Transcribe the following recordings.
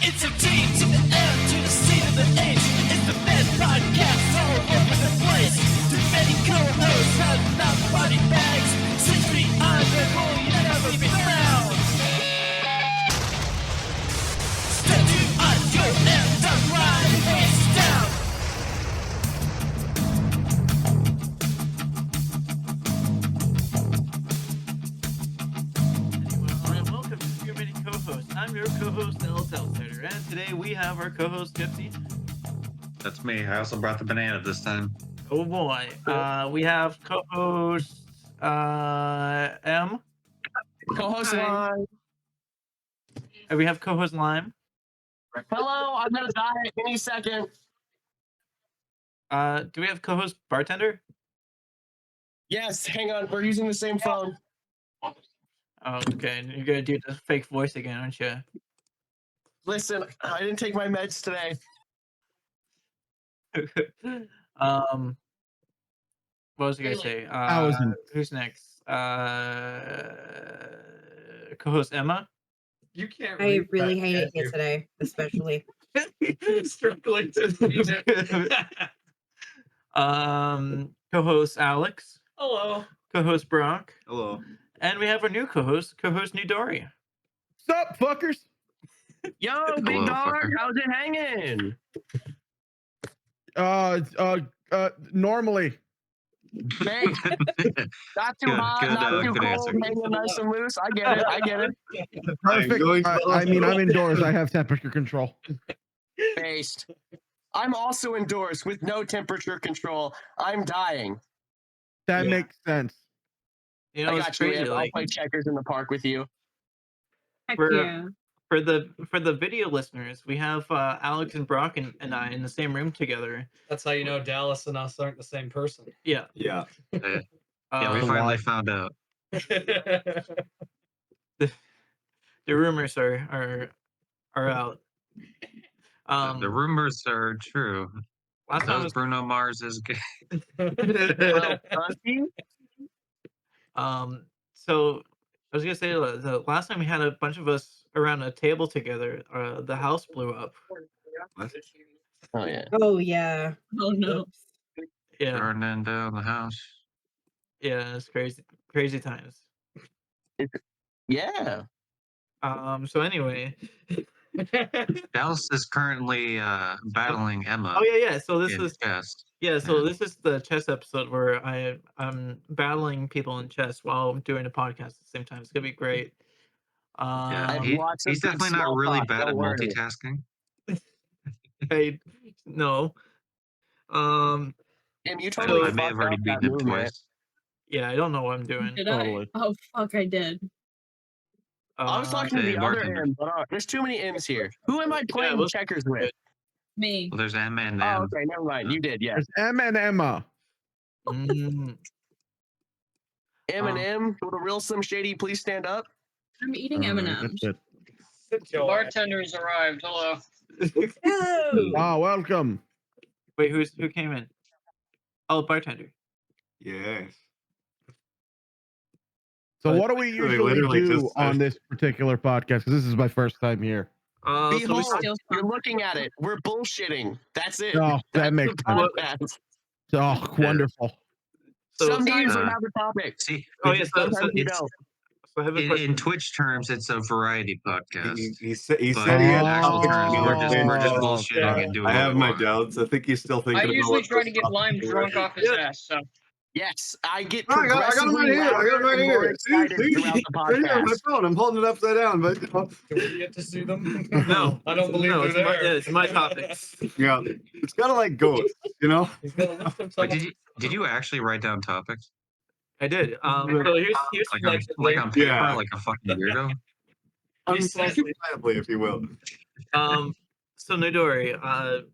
It's a team to the end, to the seat of the age. It's the best podcast all over the place. Too many co-hosts have not body bags. 6 feet under, will you never be found. Step to on your end, don't ride, face down. Welcome to Too Many Co-Hosts. I'm your co-host, Ellis Outsider, and today we have our co-host, Gypsy. That's me. I also brought the banana this time. Oh boy. We have co-host M. Co-host Lime. And we have co-host Lime. Hello, I'm gonna die any second. Do we have co-host Bartender? Yes, hang on, we're using the same phone. Oh, okay. You're gonna do the fake voice again, aren't you? Listen, I didn't take my meds today. What was I gonna say? Who's next? Co-host Emma. You can't. I really hate it here today, especially. Struggling to. Co-host Alex. Hello. Co-host Brock. Hello. And we have our new co-host Newdori. Sup, fuckers? Yo, big Hello, dog, fucker. how's it hanging? Normally. Hey, not too Good- hot, good, not too good cold, answer. hanging nice and loose. I get it. Perfect. I mean, I'm indoors. I have temperature control. Based. I'm also indoors with no temperature control. I'm dying. That Yeah. makes sense. You know, I it's got you, crazy. Ed. I'll Like, play checkers in the park with you. Heck We're- yeah. for the video listeners, we have Alex and Brock and I in the same room together. That's how you know Dallas and us aren't the same person. Yeah. Yeah. Yeah, we Um, finally found out. the rumors are out. The rumors are true. Last time Those was Bruno Mars is good. Well, Hunty, so I was gonna say the last time we had a bunch of us around a table together, the house blew up. oh yeah. Oh yeah. Oh no. Yeah, Burning down the house. yeah, it's crazy times. Yeah. So anyway, Dallas is currently battling Emma oh yeah. So this in is chess. this is the chess episode where I'm battling people in chess while I'm doing a podcast at the same time. It's gonna be great. Yeah, have he- lots of he's good definitely not small really talk, bad at don't worry. multitasking. No. Tim, you So totally I may have fucked already up that beaten him movement. twice. Yeah, I don't know what I'm doing. Did Totally. I? Oh fuck, I did. I was talking to Hey, the other bartender. M, but there's too many M's here. Who am I playing well, checkers with? Me. Well, there's Emma and Oh, M. okay, never mind. You did, yeah. There's M and Emma. Mm, M and M, will the real Slim Shady please stand up? I'm eating M&M's. That's Bartender's arrived. Hello. Oh. Wow, welcome. Wait, who came in? Oh, bartender. Yes. So But what do we They usually literally do just on said- this particular podcast? Because this is my first time here. So we Behold, still you're looking at it. We're bullshitting. That's it. Oh, that That's makes the sense. podcast. Oh, wonderful. so Sometimes we uh, have a topic. See, oh yeah, so Sometimes we it's- don't. I have a in question. Twitch terms, it's a variety podcast. He said he But said he in had actual terms, we're just Oh, bullshitting okay. and doing I what have we my want. doubts. I think he's still thinking I about usually what try this to get topic Lime was. drunk off his ass. So Yes, I get No, I got him progressively right here. I got him louder right and more here. excited See? throughout the Right here on my podcast. phone. I'm holding it upside down, but do we get to see them? No, I don't believe no, they're there. it's my topics. yeah, it's kind of like ghosts, you know. He's gonna lift himself Wait, up. did you actually write down topics? I did. So here's Like on paper, Yeah. like a fucking weirdo? Unjustifiably, if you will. so Newdori,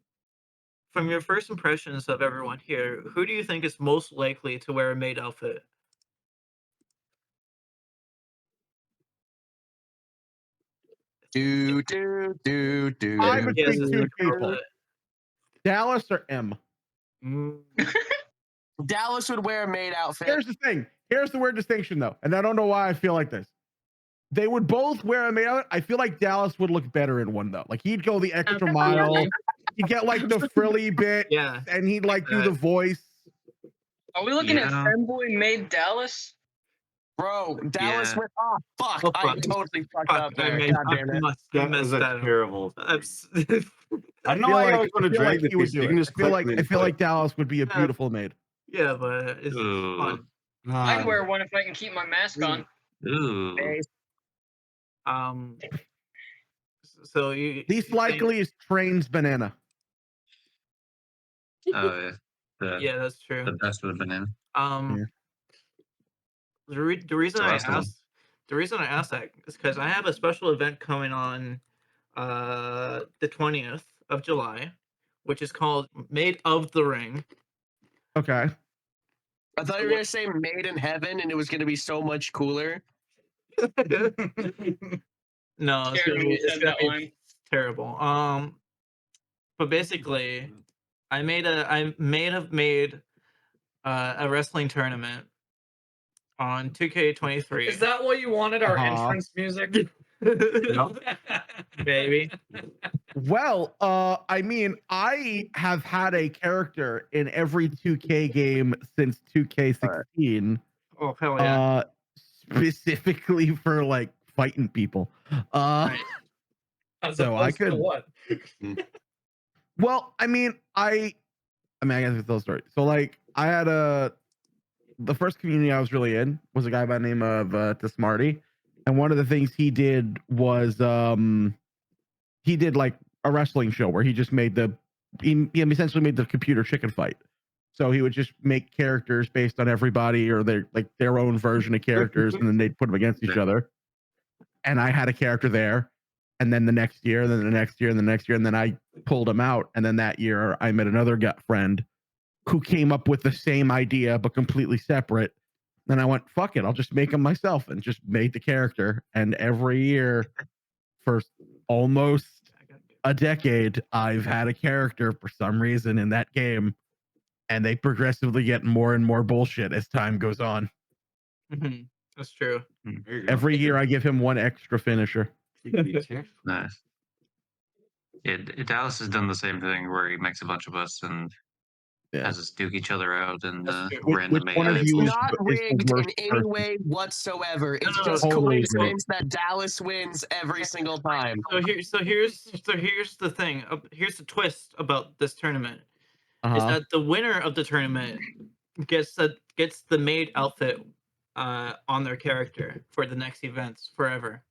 from your first impressions of everyone here, who do you think is most likely to wear a maid outfit? Do. I'm Yes, between it's two the people. outfit. Dallas or M? Mm, Dallas would wear a maid outfit. Here's the thing. Here's the weird distinction, though. And I don't know why I feel like this. They would both wear a made outfit. I feel like Dallas would look better in one though. Like he'd go the extra mile. He'd get like the frilly bit, Yeah. and he'd like do the voice. Are we looking at Yeah. Femboy made Dallas? Bro, Dallas Yeah. went. Oh fuck! Oh, I fuck. totally fucked Fuck, up I there. made- God damn it! I That messed was a that up. terrible. I'm s- I know I always want to drag the he would piece. You do can it. just I feel click like me I and feel put like Dallas would be a beautiful maid. yeah, but it's Ooh. fun. I'd wear one if I can keep my mask on. Ooh. Base. So you Least likely is Train's banana. Oh, yeah. Yeah, that's true. The best would have been in. The reason So I that's the one. asked that is because I have a special event coming on the 20th of July, which is called Made of the Ring. Okay. I thought you were gonna say "Made in Heaven" and it was gonna be so much cooler. No, it's Scared gonna when be, you it's said gonna that be line. terrible. But basically, I made a wrestling tournament on 2K23. Is that what you wanted our Uh-huh. entrance music? Baby? Well, I mean, I have had a character in every 2K game since 2K16. Oh hell yeah! Specifically for like fighting people. Right. As So I opposed to could- what? Well, I mean, I guess it's those stories. So like, I had the first community I was really in was a guy by the name of Smarty, and one of the things he did was he did like a wrestling show where he just made he essentially made the computer chicken fight. So he would just make characters based on everybody or their own version of characters, and then they'd put them against each other. And I had a character there, and then the next year, and then the next year, and the next year, and then I pulled him out. And then that year, I met another friend who came up with the same idea but completely separate. Then I went, "Fuck it, I'll just make him myself," and just made the character. And every year, for almost a decade, I've had a character for some reason in that game, and they progressively get more and more bullshit as time goes on. Mhm. That's true. There you go. Every year, I give him one extra finisher. Nice. Yeah, Dallas has done the same thing where he makes a bunch of us and Yeah. has us duke each other out and That's true. random Which one of mayhem. It's you is not the rigged in worst any person? way whatsoever. It's No, just totally rigged. coincidence that Dallas wins every single time. Here's the thing. Here's the twist about this tournament is Uh-huh. that the winner of the tournament gets the maid outfit on their character for the next events forever.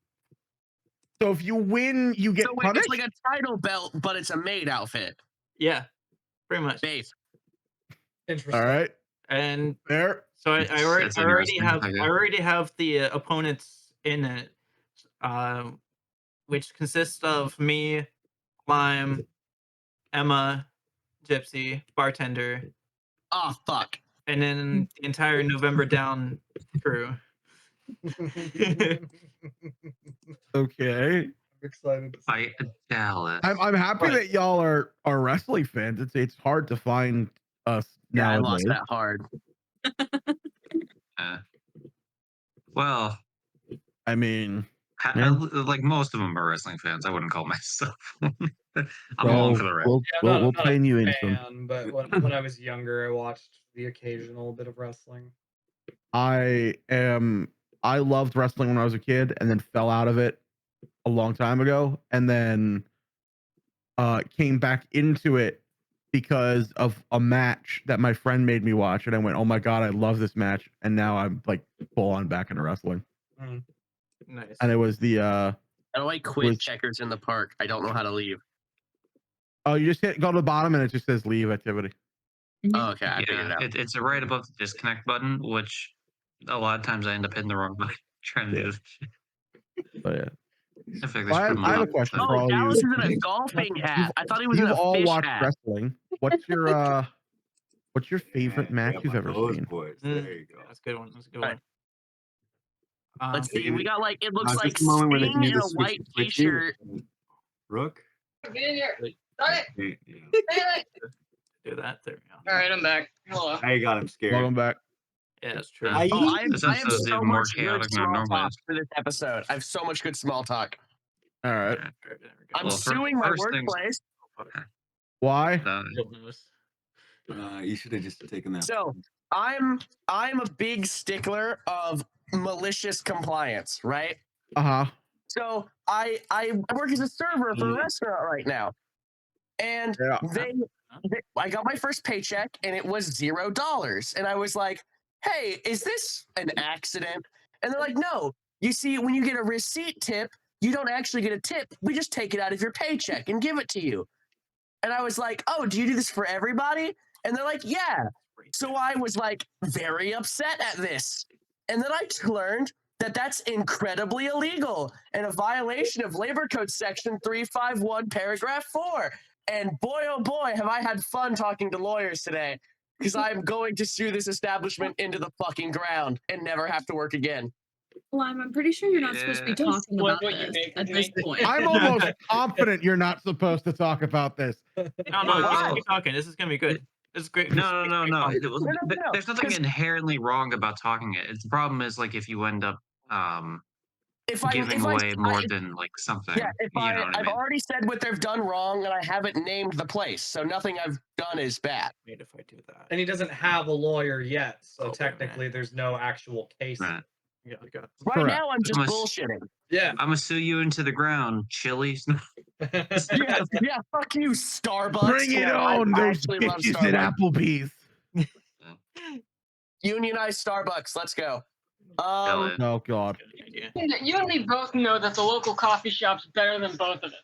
So if you win, you get So wait, punished. it's like a title belt, but it's a maid outfit. Yeah, pretty much. Base. Interesting. All right, And there. so I already It's interesting, have I guess. I already have the opponents in it, which consists of me, Lime, Emma, Gypsy, Bartender, Oh fuck. and then the entire November Down crew. Okay. I'm excited. Dallas. I'm happy Right. that y'all are wrestling fans. It's hard to find us Yeah, I lost nowadays. that hard. Well, I mean, like most of them are wrestling fans. I wouldn't call myself. I'm so along for the ride. we'll, Yeah, I'm we'll, not, we'll I'm not plan you a in some. fan, but when I was younger, I watched the occasional bit of wrestling. I loved wrestling when I was a kid, and then fell out of it a long time ago, and then came back into it because of a match that my friend made me watch, and I went, "Oh my god, I love this match!" And now I'm like full on back into wrestling. Nice. And it was the How do I quit Was- checkers in the park? I don't know how to leave. oh, you just go to the bottom and it just says leave activity. Oh, okay, I figured it Yeah, out. it's right above the disconnect button, which a lot of times I end up hitting the wrong button trying to do this shit. But yeah. I think they Well, should put I have them a up, question so- for Oh, all Dallas you. is in a golfing hat. I thought he was in You a all fish watch hat. wrestling. What's your favorite match you've ever those seen? boys. There you go. That's a good one. That's a good Alright. one. Let's see. We got like it looks Just like a moment where they Sting can in a either switch white switch you. t-shirt. Rook. Get in here. Yeah. Do that. There we go. All right, I'm back. Hello. I got him scared. Welcome back. Yeah, that's true. I- Oh, I This have episode is so even more much good chaotic than it small normally talk is. for this episode. I have so much good small talk. All right. Alright. There we go. I'm Well, suing my first things- workplace. Why? Don't notice. You should have just taken that. So I'm a big stickler of malicious compliance, right? Uh-huh. So I work as a server for a Yeah. restaurant right now, and Yeah. I got my first paycheck and it was $0, and I was like, "Hey, is this an accident?" And they're like, "No. You see, when you get a receipt tip, you don't actually get a tip. We just take it out of your paycheck and give it to you." And I was like, "Oh, do you do this for everybody?" And they're like, "Yeah." So I was like very upset at this. And then I learned that that's incredibly illegal and a violation of Labor Code Section 351, Paragraph 4. And boy, oh boy, have I had fun talking to lawyers today, because I'm going to sue this establishment into the fucking ground and never have to work again. Well, I'm pretty sure you're not supposed to be Yeah. talking What- about what you this make- at you this make- point. I'm almost confident you're not supposed to talk about this. No, Why? keep talking. This is gonna be good. This is great. No. No, There's nothing 'cause- inherently wrong about talking it. The problem is like if you end up giving away more than like something. Yeah, if you know what I I've mean? already said what they've done wrong and I haven't named the place, so nothing I've done is bad. Wait, if I do that. And he doesn't have a lawyer yet, so Oh, wait a technically minute. there's no actual case. Right. Yeah, I got. Right Correct. now, I'm just Unless- bullshitting. Yeah. I'm gonna sue you into the ground, Chili's. Yeah, fuck you, Starbucks. Bring it No, on, I those actually love bitches at Starbucks. Applebee's. Unionized Starbucks. Let's go. Hell yeah. Oh, God. Idea. You and me both know that the local coffee shop's better than both of them.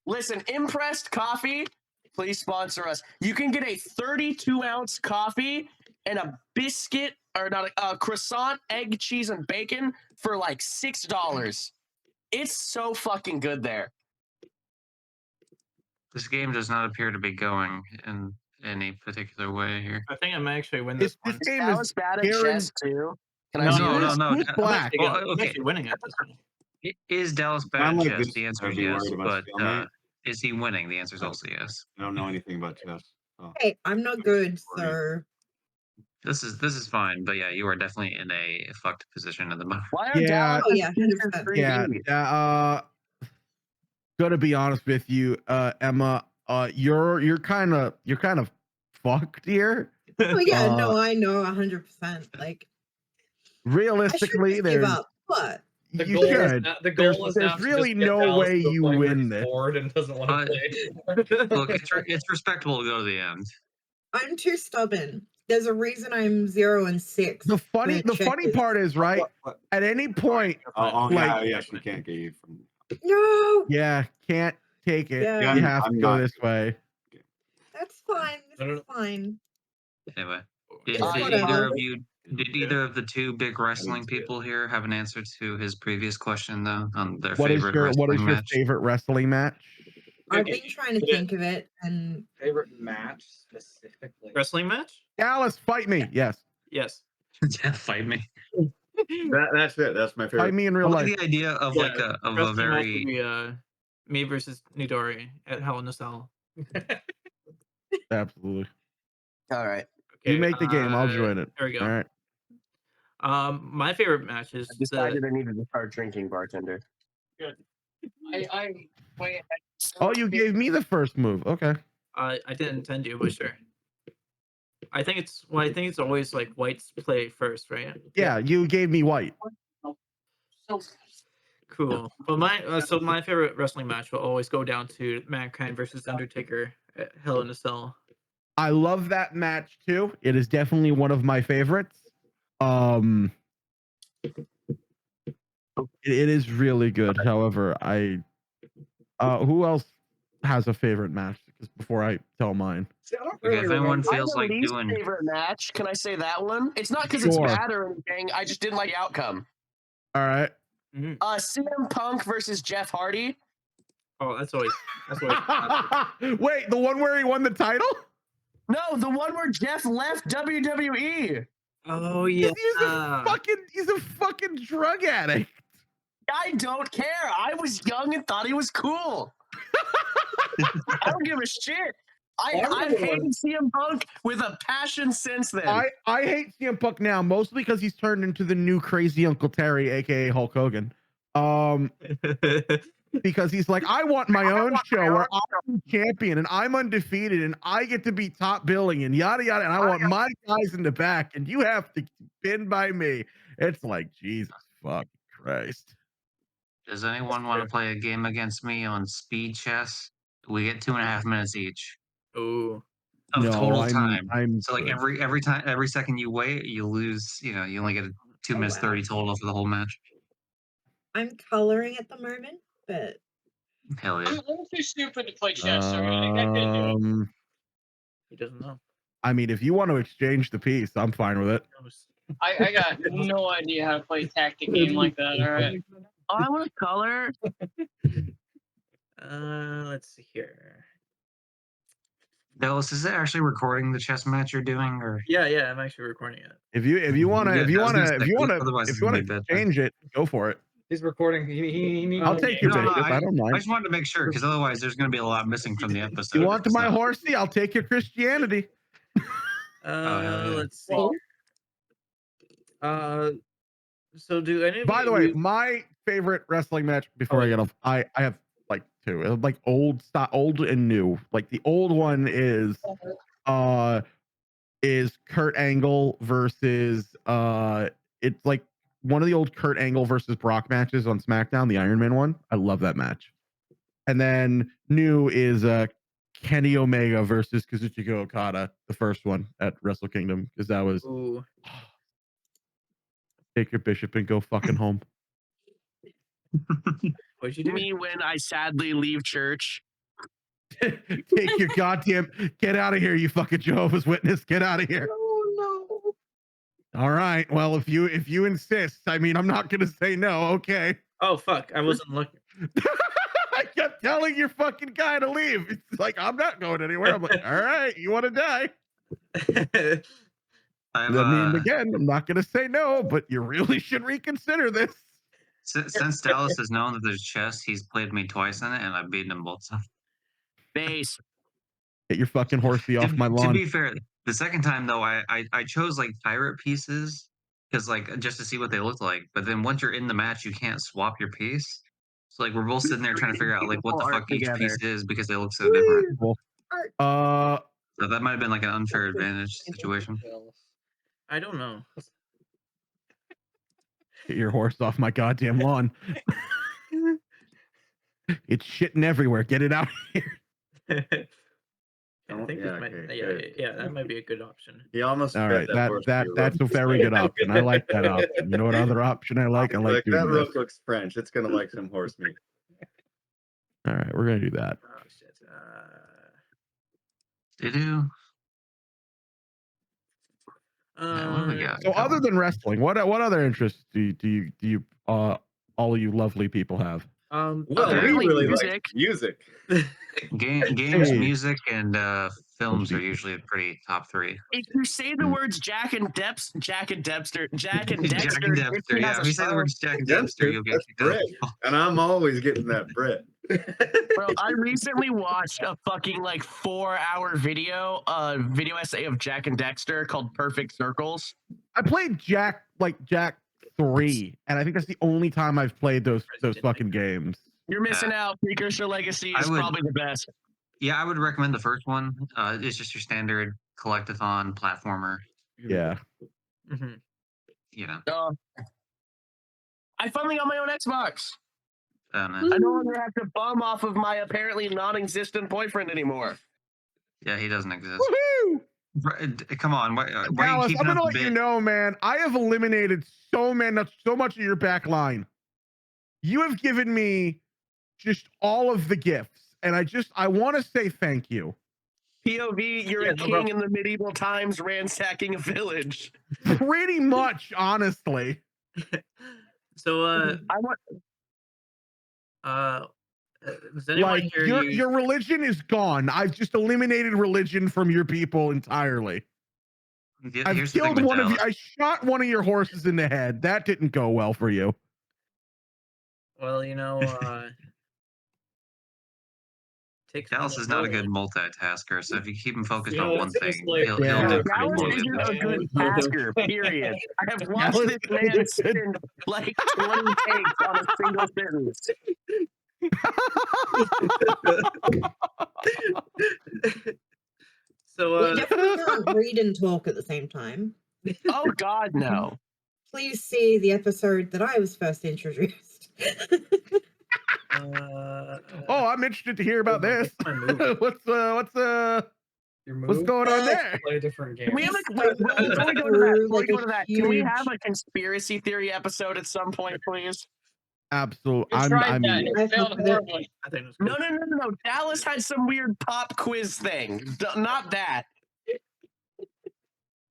Listen, Impressed Coffee, please sponsor us. You can get a 32-ounce coffee and a biscuit, or not a croissant, egg, cheese, and bacon for like $6. It's so fucking good there. This game does not appear to be going in any particular way here. I think I might actually win this This one. game That is was bad at Garen- chess too. Can I No, see no, this? no. Who's I'm black? Well, Well, I'm okay. actually winning at this one. Is Dallas bad I'm at like chess? this, The answer I'd is be yes, worried about but stalemate. is he winning? The answer is also yes. I don't know anything about chess. Oh. Hey, I'm not good, sir. This is fine, but yeah, you are definitely in a fucked position at the moment. Why are Yeah. Dallas Oh, yeah, featured 100%. 3D? Yeah. Gonna be honest with you, Emma. You're kind of fucked here. Oh yeah, Uh, no, I know 100%. Like I Realistically, should give there's up, but The you goal is should. now, the goal is There's now to really just get no Dallas way to a you point where win he's this. bored and doesn't want to play. Look, it's respectable to go to the end. I'm too stubborn. There's a reason I'm 0 and 6. The funny checkers. part is, right? What? At any point, Oh, yeah, Like- yeah, she can't get you from. No, yeah, can't take it. Yeah. You have to I'm go not- this way. that's fine. No, no, This is fine. Anyway, It's either whatever. did either of the two big wrestling people here have an answer to his previous question though on their What is favorite your wrestling match? favorite wrestling match? I've Okay, been trying to yeah. think of it, and Favorite match specifically? Wrestling match? Dallas, fight me. Yes, Yes. Yeah, fight me. That's it. That's my fight favorite. me in I real like life. the idea of Yeah, like a Wrestling match would very be me versus Newdori at Hell in a Cell. Absolutely. All right. You make the game. I'll join it. There we go. All right. My favorite match is I decided I needed to start drinking, bartender. I way ahead. Oh, you gave me the first move. Okay. I didn't intend to, but sure. I think it's always like whites play first, right? Yeah, you gave me white. So Cool. But my favorite wrestling match will always go down to Mankind versus Undertaker at Hell in a Cell. I love that match too. It is definitely one of my favorites. It is really good. However, who else has a favorite match? Because before I tell mine, See, I don't Okay, if anyone My feels like least doing favorite match. Can I say that one? It's not because Sure. it's bad or anything. I just didn't like the outcome. all right. CM Punk versus Jeff Hardy. Oh, that's always Wait, the one where he won the title? No, the one where Jeff left WWE. Oh yeah. He's a fucking drug addict. I don't care. I was young and thought he was cool. I don't give a shit. I've hated CM Punk with a passion since then. I hate CM Punk now, mostly because he's turned into the new crazy Uncle Terry, aka Hulk Hogan. Because he's like, I want my own show where I'm champion and I'm undefeated and I get to be top billing and yada yada, and I want my guys in the back and you have to pin by me. It's like, Jesus fucking Christ. Does anyone want to play a game against me on speed chess? We get 2.5 minutes each Ooh. of No, total I'm- time. I'm so like good. every second you wait, you lose. You know, you only get 2 minutes wow. 30 total for the whole match. I'm coloring at the moment, but Hell yeah! I'm too stupid to play chess, so I couldn't do it. He doesn't know. I mean, if you want to exchange the piece, I'm fine with it. I got no idea how to play a tactic game like that. All right. Oh, I want to color. Let's see here. Dallas, is it actually recording the chess match you're doing, or Yeah, I'm actually recording it. If you want Yeah, I was gonna say, if otherwise it's you gonna want be to bad time. change it, go for it. He's recording. He needs. I'll take your No, bishop. I don't I mind. just wanted to make sure because otherwise there's going to be a lot missing from the episode. You want if it's my not- horsey? I'll take your Christianity. hell yeah. Let's see. So do any of By the you- way, my favorite wrestling match before I get off, I have like two, like old and new. Like the old one is Kurt Angle versus it's like one of the old Kurt Angle versus Brock matches on SmackDown, the Iron Man one. I love that match. And then new is Kenny Omega versus Kazuchika Okada, the first one at Wrestle Kingdom, because that was Ooh. take your bishop and go fucking home. What'd you do? Me when I sadly leave church. Take your goddamn get out of here, you fucking Jehovah's Witness. Get out of here. oh no. All right. Well, if you insist, I mean, I'm not gonna say no. Okay. Oh fuck! I wasn't looking. I kept telling your fucking guy to leave. It's like, I'm not going anywhere. I'm like, all right, you want to die? I've, I mean, again, I'm not gonna say no, but you really should reconsider this. since Dallas has known that there's chess, he's played me twice in it, and I've beaten him both times. Base. Get your fucking horsey off my To lawn. be fair, the second time though, I chose like pirate pieces because like just to see what they look like. But then once you're in the match, you can't swap your piece. So like we're both sitting there trying to figure out like what the Art fuck each together. piece is because they look so different. Uh, So that might have been like an unfair advantage situation. I don't know. get your horse off my goddamn lawn. It's shitting everywhere. Get it out of here. I think this might, yeah, that might be a good option. He almost All fed right, that horse to you, that's a Rook. very good option. I like that option. You know what other option I like? I like that doing this. Rook looks French. It's gonna like some horse meat. All right, we're gonna do that. Oh shit. They do. Yeah, what do we got? So other than wrestling, what other interests do you all of you lovely people have? Well, we Apparently really music. like music. Games, Hey. music, and films are usually a pretty top three. If you say the words Jack and Dexter, Jack and Dexter. Gypsy Yeah, has if a you say the phone. words Jack and Dexter, you'll get That's kicked out. bread. And I'm always getting that bread. Bro, I recently watched a fucking like 4-hour video essay of Jack and Dexter called Perfect Circles. I played Jack 3, and I think that's the only time I've played those fucking games. You're missing out. Precursor Legacy I is would- probably the best. Yeah, I would recommend the first one. It's just your standard collectathon platformer. Yeah. Mm-hmm. You know, I finally got my own Xbox. man. I no longer have to bum off of my apparently non-existent boyfriend anymore. Yeah, he doesn't exist. Woohoo! Come on, why are you Dallas, I'm keeping gonna up let the you bit? know, man. I have eliminated so much of your back line. You have given me just all of the gifts, and I want to say thank you. POV, you're Yeah, a no king problem. in the medieval times ransacking a village. Pretty much, honestly. So I want does anyone Like hear your religion is gone. I've just eliminated religion from your people entirely. I've Here's the thing killed with one of you. Dallas. I shot one of your horses in the head. That didn't go well for you. Well, takes Dallas on is not a role. good multitasker, so if you keep him focused You know, on one it's thing, just like- he'll Yeah. do pretty Dallas poorly. isn't at a that. good tasker, period. I have watched Dallas this man isn't. spend like 20 takes on a single sentence. So We definitely can't read and talk at the same time. Oh God, no. Please see the episode that I was first introduced. Oh, I'm interested to hear about this. my move? what's Your what's move? going on there? Play a different game. Can we have Just a wait, before we go to that? through, Before we like, go a to that, can we huge- have a conspiracy theory episode at some point, please? Absolutely. You tried I'm that. It I failed fuck with it. horribly. I think it was No, cool. no. Dallas had some weird pop quiz thing. Not that.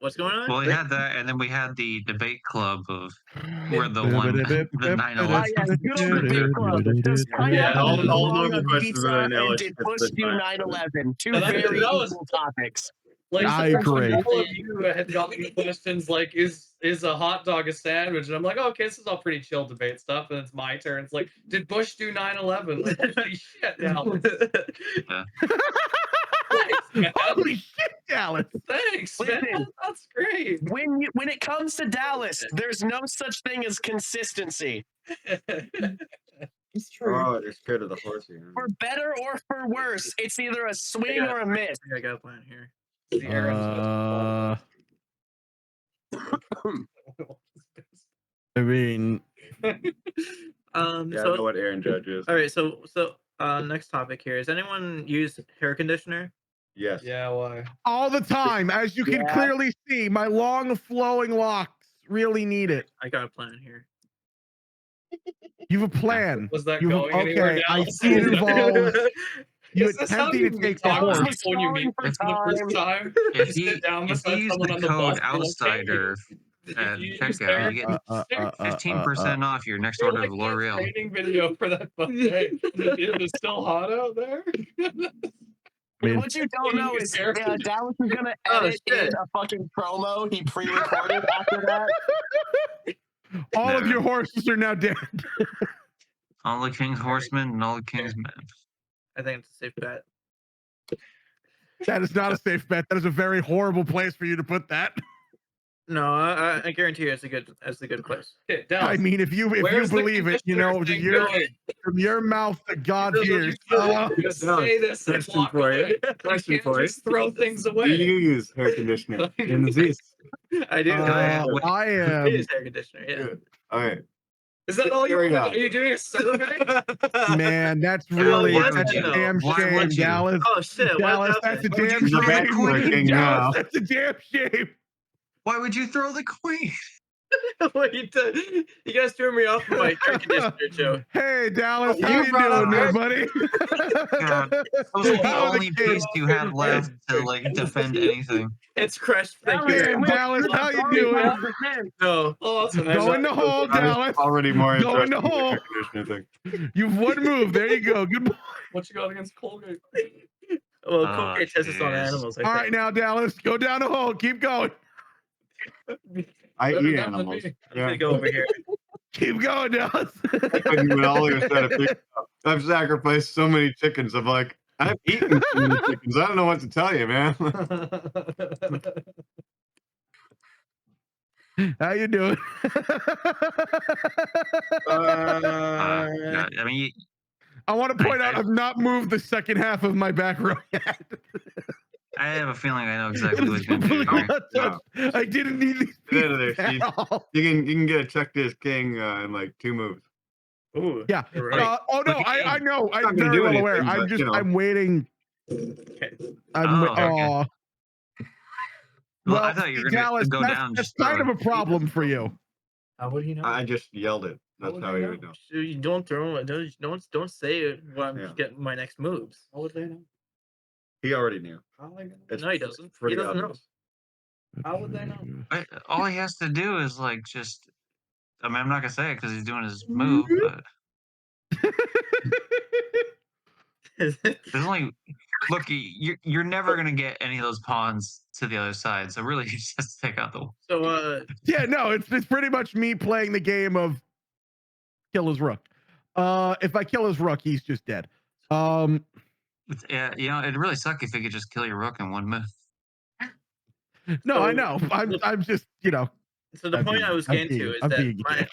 What's going on? Well, we had that, and then we had the debate club of where the one, the Oh 9/11. yeah, good old debate club. Does Yeah, pineapple all belong normal on questions that I pizza, know and is did just Bush the do 9/11. 9/11? Two And that- very that was- equal topics. Like, I agree. All of you had gotten the questions like, is a hot dog a sandwich? And I'm like, oh, okay, this is all pretty chill debate stuff. And it's my turn. It's like, did Bush do 9/11? Like, holy shit, Dallas. Thanks, man. Holy shit, Dallas. Thanks, man. Listen. That's great. When it comes to Dallas, there's no such thing as consistency. It's true. Oh, you're scared of the horsey. huh? For better or for worse, it's either a swing or a miss. I think I got a plan here. The era I mean, Yeah, I know So what Aaron Judge is. all right. So next topic here. Has anyone used hair conditioner? Yes. Yeah, why? all the time, as you can Yeah. clearly see, my long flowing locks really need it. I got a plan here. You have a plan. Was that You have, going anywhere, okay, I Dallas? see it involves you Is this how attempting you to take the talk horse. to people when you meet For them for the first time? If You he sit down if beside you use someone the on the code bus, you're like, outsider "Hey, at did you use checkout, hair you get conditioner?" 15% off your next You're order like of that L'Oreal. training video for that buffet. It is still hot out there. I mean, What you don't know is Hair conditioner. Dallas is gonna Oh, edit in shit. a fucking promo he pre-recorded after that. all of No. your horses are now dead. All the king's horsemen and all the king's men. I think it's a safe bet. That is not a safe bet. That is a very horrible place for you to put that. No, I guarantee you it's a good place. Okay, I Dallas, mean, if you where's the believe it, you know, conditioner thing going? from your mouth to God's ears. Just say this and Question walk for you. away. Question You can't for you. just throw things Do away. you use hair conditioner in this? I do. I I am. use hair conditioner. Yeah. Good. All right. Is that all you Carry want? on. Are you doing a survey? Man, that's Yeah, really why that's would a you? damn Why shame, would you? Dallas. Oh shit! What Dallas, that's a happened? damn you throw the shame. queen? now. Dallas, that's a damn shame. Why would you throw the queen? Wait, you guys threw me off my air conditioner joke. Hey, Dallas, Oh, how you you brought up doing there, air buddy? God, those are the How are only kids? piece you had left to like defend anything. It's crushed. Thank you Hey, very much. Dallas, how you doing? No. Oh, that's Go in the hole, Dallas. Already more Go in interested the in the hole. air conditioner thing. You've one move. There you go. Good boy. What you got against Colgate? Well, Oh, Colgate tests this on jeez. animals. I All think. right, now, Dallas, go down the hole. Keep going. I Better eat them than animals. me. I'm gonna go over here. Keep going, Dallas. I couldn't even all even try to figure it out. I've sacrificed so many chickens. I'm like, I've eaten so many chickens. I don't know what to tell you, man. How you doing? God, I mean, I want to point out I've not moved the second half of my back row yet. I have a feeling I know exactly It what is he's going to do completely here. untouched. I didn't need these Get out of there, pieces at Steve. all. You can get a check this king in like 2 moves. Ooh. Yeah. You're right. Oh no, Look at I him. know. not I'm gonna very do well anything, aware. I'm but, just you know. I'm waiting. Okay. I'm Oh, okay. aw. Well, I Well, thought you were see, going to Dallas, go that's, down. that's just throw kind of it. a problem for you. How would he know? I just yelled it. That's would how they you know? would know. So you don't throw it. Don't say what I'm Yeah. getting my next moves. How would they know? He already knew. How would they know? It's No, he doesn't. He pretty doesn't know. obvious. How would they know? All he has to do is like just. I mean, I'm not gonna say it because he's doing his move, but there's only. Look, you're never gonna get any of those pawns to the other side, so really, you just have to take out the. So Yeah, no, it's pretty much me playing the game of kill his rook. If I kill his rook, he's just dead. Yeah, it'd really suck if you could just kill your rook in one move. No, I So- know. I'm just, So the point I was getting to is I'm that being a dick.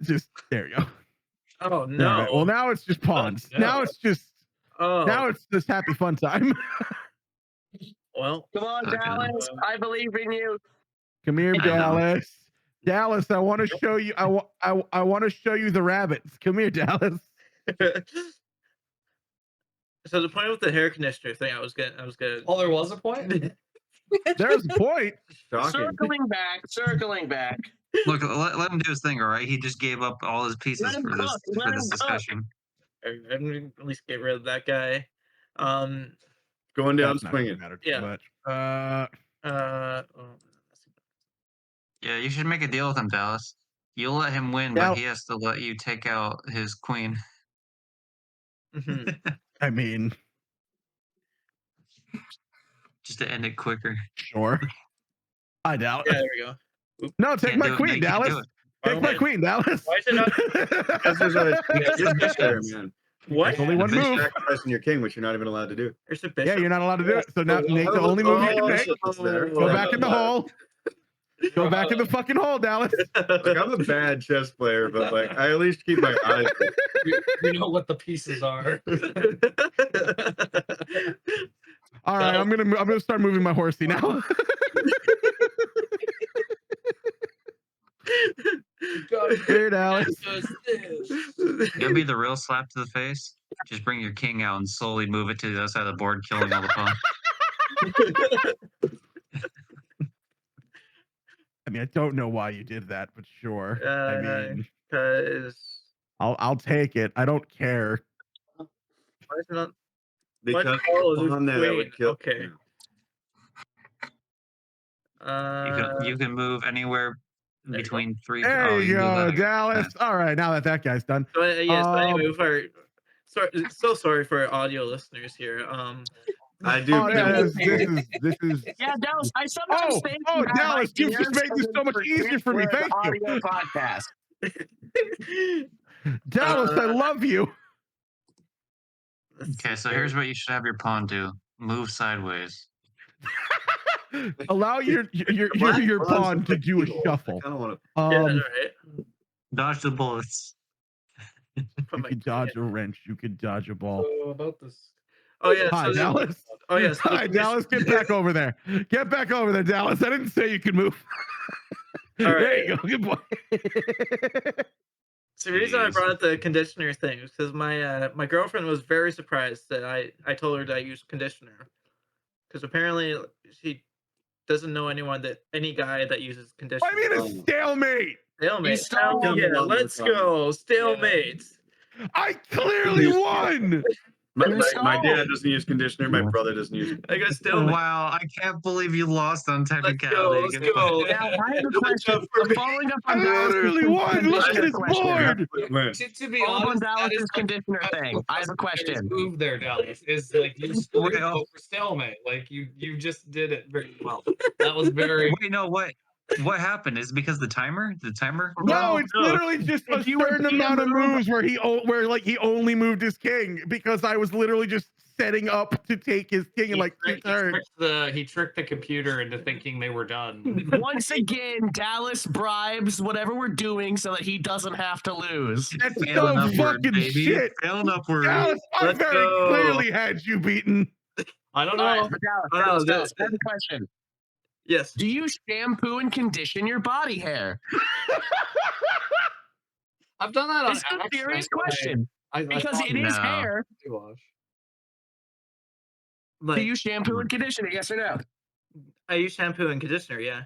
Just there you go. Oh All no! right. Well, now it's just pawns. no. Now it's just happy fun time. Well, Come on, Okay. Dallas. I believe in you. Come here, I know. Dallas. Dallas, I want to show you. I want to show you the rabbits. Come here, Dallas. so the point with the hair conditioner thing, I was good. Oh, there was a point. There's a point. Shocking. Circling back. Look, let him do his thing, all right? He just gave up all his pieces Let him for this cook, let him cook. discussion. I'm gonna at least get rid of that guy. Going down That's not gonna swinging. matter too Yeah. much. Oh, Yeah, you should make a deal with him, Dallas. You'll let him win, Dal- but he has to let you take out his queen. mhm. I mean, Just to end it quicker. sure. Hi, Dallas. Yeah, there we go. No, take Can't my do it. No, queen, you can't do Dallas. it. Take my queen, Dallas. Why is it not? Because there's a bishop there, man. What? There's only one The move. Sacrificing your king, which you're not even allowed to do. There's a Yeah, bishop. you're not allowed to do it. So now make the only move you can make. Go back in the hole. Go back in the fucking hole, Dallas. Like, I'm a bad chess player, but like I at least keep my eyes. You know what the pieces are. All right, I'm gonna start moving my horsey now. Here, Dallas. You'll be the real slap to the face. Just bring your king out and slowly move it to the other side of the board, killing all the pawns. I mean, I don't know why you did that, but sure. I mean, Because I'll take it. I don't care. why is it not? Because Oh, there's on there that queen. would kill. Okay. You can move anywhere there you between three. There oh, you can move go, that. Dallas. All right, now that guy's done. So, yeah, so anyway, Um, with our, so sorry for our audio listeners here. I do. Oh yeah, this is. Yeah, Dallas. I sometimes think you have Dallas, you just ideas made this and so much then easier for me. forget Thank the you, audio podcast. Dallas. I love you. Okay, so here's what you should have your pawn do: move sideways. Allow your pawn to do a shuffle. I kind of want to. Yeah, all right. Dodge the bullets. You could dodge a wrench. You could dodge a ball. So about this. Oh yeah. Hi, so Dallas. Oh yeah. So Hi, Dallas. Get back over there. Get back over there, Dallas. I didn't say you could move. All There right. you go. Good boy. So the reason I Jeez. brought up the conditioner thing is because my girlfriend was very surprised that I told her that I use conditioner, because apparently she doesn't know any guy that uses conditioner. I mean, it's stalemate. Stalemate. stole Hell yeah, me. let's go. Stalemate. I clearly won. My Stop. dad doesn't use conditioner. My brother doesn't use. I got stalemate. Wow, I can't believe you lost on Let's go. technicality. Let's go. Now, I have a question. Following up I on literally won. Look at conditioner his question. board. Win. To be Follow up on honest, that Dallas's is conditioner that's thing. the I have a best question. Move there, Dallas. Is like you still Well- go for stalemate. Like you just did it very well. That was very. Wait, no, what happened? Is it because the timer? The timer? No, it's literally just a If you were certain seeing a amount of move- moves where he only moved his king because I was literally just setting up to take his king in like 2 turns. He tricked the computer into thinking they were done. Once again, Dallas bribes whatever we're doing so that he doesn't have to lose. That's Failing so upward, fucking baby. shit. Failing upward. Dallas, I Let's very go. clearly had you beaten. I don't All know. right, but Dallas, Oh, Dallas, no, Dallas, I have a question. Yes. Do you shampoo and condition your body hair? I've done that on This is a accident. serious question because thought it is No. hair. wash. Do Like, you shampoo and condition it? Yes or no? I use shampoo and conditioner. Yeah.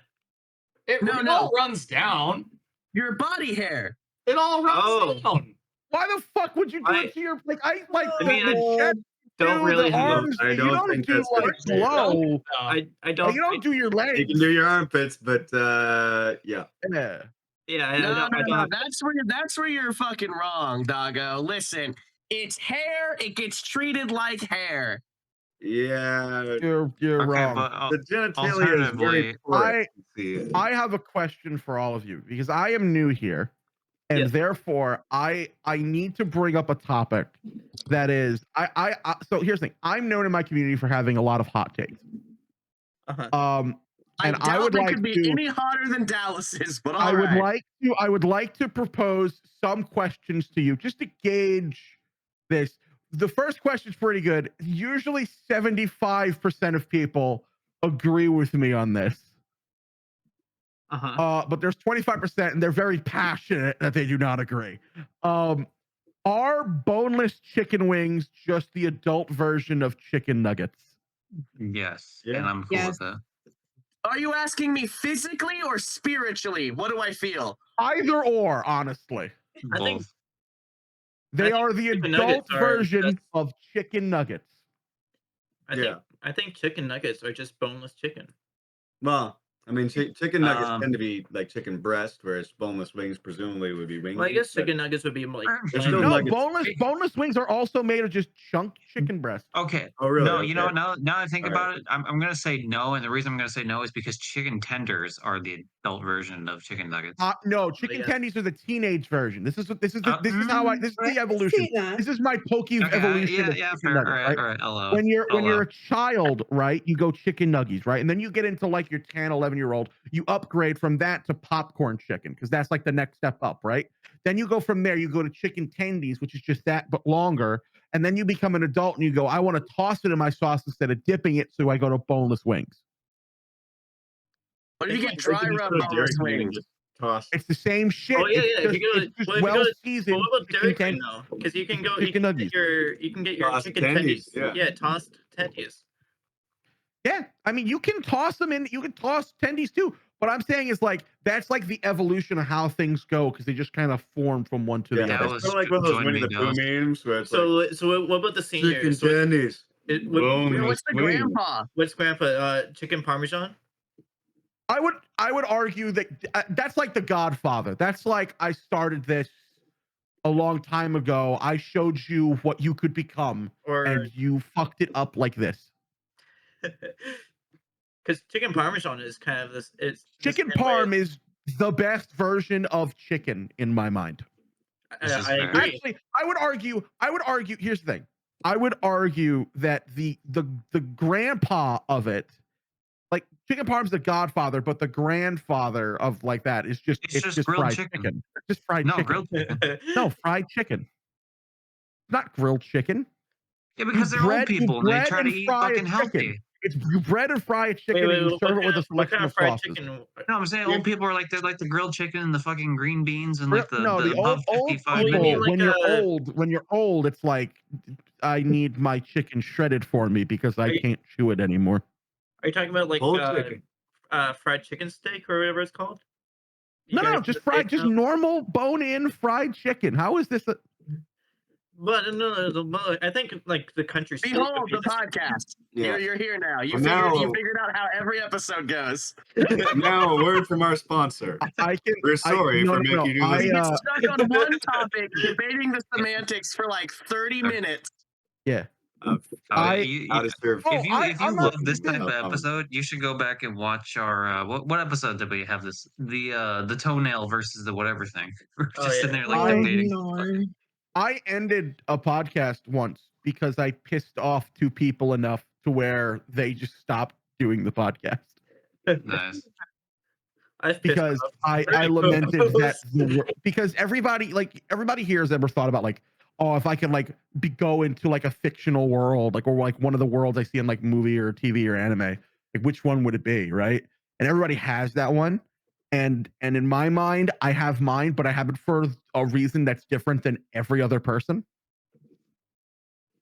It No, all runs down. Your body hair. It all runs Oh. down. Why the fuck would you do it to your I like I mean, the I chest, don't do really the have. arms. I You don't don't think do that's like gonna say that. low. No. I don't. You don't do your legs. You can do your armpits, but yeah. Yeah. Yeah. I No, don't, no, I don't no. have- That's where you're fucking wrong, doggo. Listen, it's hair. It gets treated like hair. Yeah. You're Okay, wrong. but The genitalia is alternatively, very porous. You see it. I have a question for all of you because I am new here. and Yes. therefore I need to bring up a topic that is so here's the thing. I'm known in my community for having a lot of hot takes. Uh-huh. And I would they like could be to any hotter than Dallas's, but I all would right. like to propose some questions to you just to gauge this. The first question is pretty good. Usually 75% of people agree with me on this. But there's 25% and they're very passionate that they do not agree. Are boneless chicken wings just the adult version of chicken nuggets? Yes, Yeah. and I'm cool Yes. with that. Are you asking me physically or spiritually? What do I feel? Either or, honestly. I think Both. They think are the chicken adult nuggets are version just- of chicken nuggets. I think chicken nuggets are just boneless chicken. Well, I mean, chicken nuggets Um, tend to be like chicken breast, whereas boneless wings presumably would be wing. Well, I guess but chicken nuggets would be like They're still bland. No, nuggets. boneless wings are also made of just chunked chicken breast. Okay. Oh, really? No, you know, Okay. now I think All right. about it, I'm gonna say no, and the reason I'm gonna say no is because chicken tenders are the adult version of chicken nuggets. No, chicken yes. tendies are the teenage version. This is this is the I evolution. see that. This is my pokey Okay, evolution yeah, of yeah, chicken fair. nuggets, right? All right, LO. When you're LO. a child, right, you go chicken nuggies, right? And then you get into like your 10, 11-year-old, you upgrade from that to popcorn chicken because that's like the next step up, right? Then you go from there, you go to chicken tendies, which is just that but longer. And then you become an adult and you go, I want to toss it in my sauce instead of dipping it, so I go to boneless wings. What if you get They dry can just rub go to Dairy boneless Queen and wings? just toss. It's the same shit. Oh yeah, It's yeah. If you go, it's just well, if you well go, seasoned. well, what about Dairy chicken Queen though? Because you can go, chicken nuggies. you can get your Tossed chicken tendies, tendies. yeah. Tossed tendies. Yeah, I mean, you can toss them in. You can toss tendies too. What I'm saying is like that's like the evolution of how things go because they just kind of form from one to the Yeah, other. it's kind of like one of those Join Winnie me, the Pooh Dallas. memes where it's like So what about the senior? chicken So tendies. Boneless What's the wings. grandpa? what's grandpa? Chicken parmesan. I would argue that that's like the Godfather. That's like I started this a long time ago. I showed you what you could become, Or and you fucked it up like this. because chicken parmesan is kind of this. It's the Chicken same way parm is the best version of chicken in my mind. This is I fair. agree. Actually, I would argue. Here's the thing. I would argue that the grandpa of it, like chicken parm's the godfather, but the grandfather of like that is just It's just grilled fried chicken. Just fried No, chicken. grilled chicken. No, fried chicken. Not grilled chicken. Yeah, because they're old people and they try to eat fucking healthy. It's you bread and fry a chicken and you serve it with a what selection kind of of fried sauces. chicken? No, I'm saying old people are like they're like the grilled chicken and the fucking green beans and like the old above 55 you people. mean menu. like When you're old, it's like I need my chicken shredded for me because I can't chew it anymore. Are you talking about like Whole chicken. fried chicken steak or whatever it's called? No, just fried, just normal bone-in fried chicken. How is this? But no, I think like the country. steak would Behold be the podcast. Yeah. You're here now. You Well, figured out how every episode goes. Now a word from our sponsor. We're sorry for making you do We this. get stuck on one topic, debating the semantics for like 30 minutes. Yeah. How to serve. If you I'm love not- this type of Oh. episode, you should go back and watch our what episode did we have this the toenail versus the whatever thing. We're Oh, just yeah. sitting there like debating. I ended a podcast once because I pissed off two people enough to where they just stopped doing the podcast. Nice. Because I lamented that because everybody here has ever thought about like, oh, if I could like go into like a fictional world, like or like one of the worlds I see in like movie or TV or anime, like which one would it be, right? And everybody has that one. And in my mind, I have mine, but I have it for a reason that's different than every other person.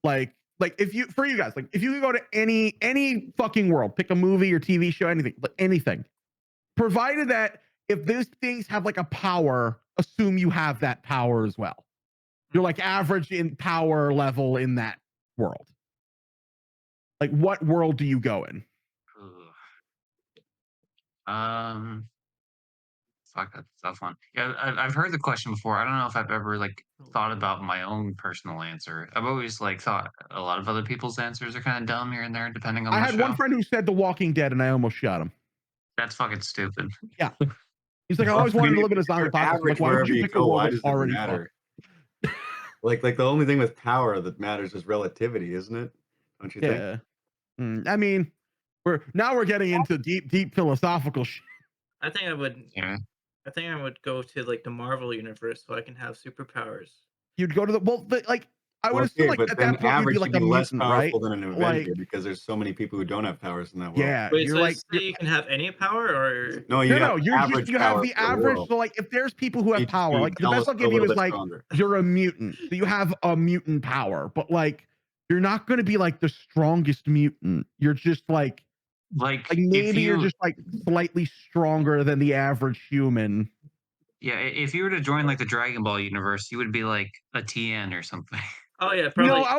Like if you guys, like if you could go to any fucking world, pick a movie or TV show, anything, provided that if those things have like a power, assume you have that power as well. You're like average in power level in that world. Like what world do you go in? Fuck, that's a tough one. Yeah, I've heard the question before. I don't know if I've ever like thought about my own personal answer. I've always like thought a lot of other people's answers are kind of dumb here and there, depending on I the had show. one friend who said The Walking Dead, and I almost shot him. That's fucking stupid. Yeah. He's like, I always wanted to live in a if zombie you're apocalypse. I'm average like, why would wherever you you pick a go, world why that's does it already fucked? matter? Like the only thing with power that matters is relativity, isn't it? Don't you think? Yeah. I mean, we're getting into deep philosophical shit. I think I would. Yeah. I think I would go to like the Marvel universe so I can have superpowers. You'd go to like I would assume Okay, like but at then that point you'd be average like should a be less mutant, right? powerful than an Avenger Like, because there's so many people who don't have powers in that world. yeah, Wait, you're so like say you can have any power, or No, you have no, you're average you have power the for the average. world. So like, if there's people who have Each power, team, like the tell best us I'll a give you little is bit like stronger. you're a mutant, so you have a mutant power, but like you're not going to be like the strongest mutant. You're just like Like maybe you're just like slightly stronger than the average human. yeah, if you were to join like the Dragon Ball universe, you would be like a TN or something. oh yeah, No, probably. I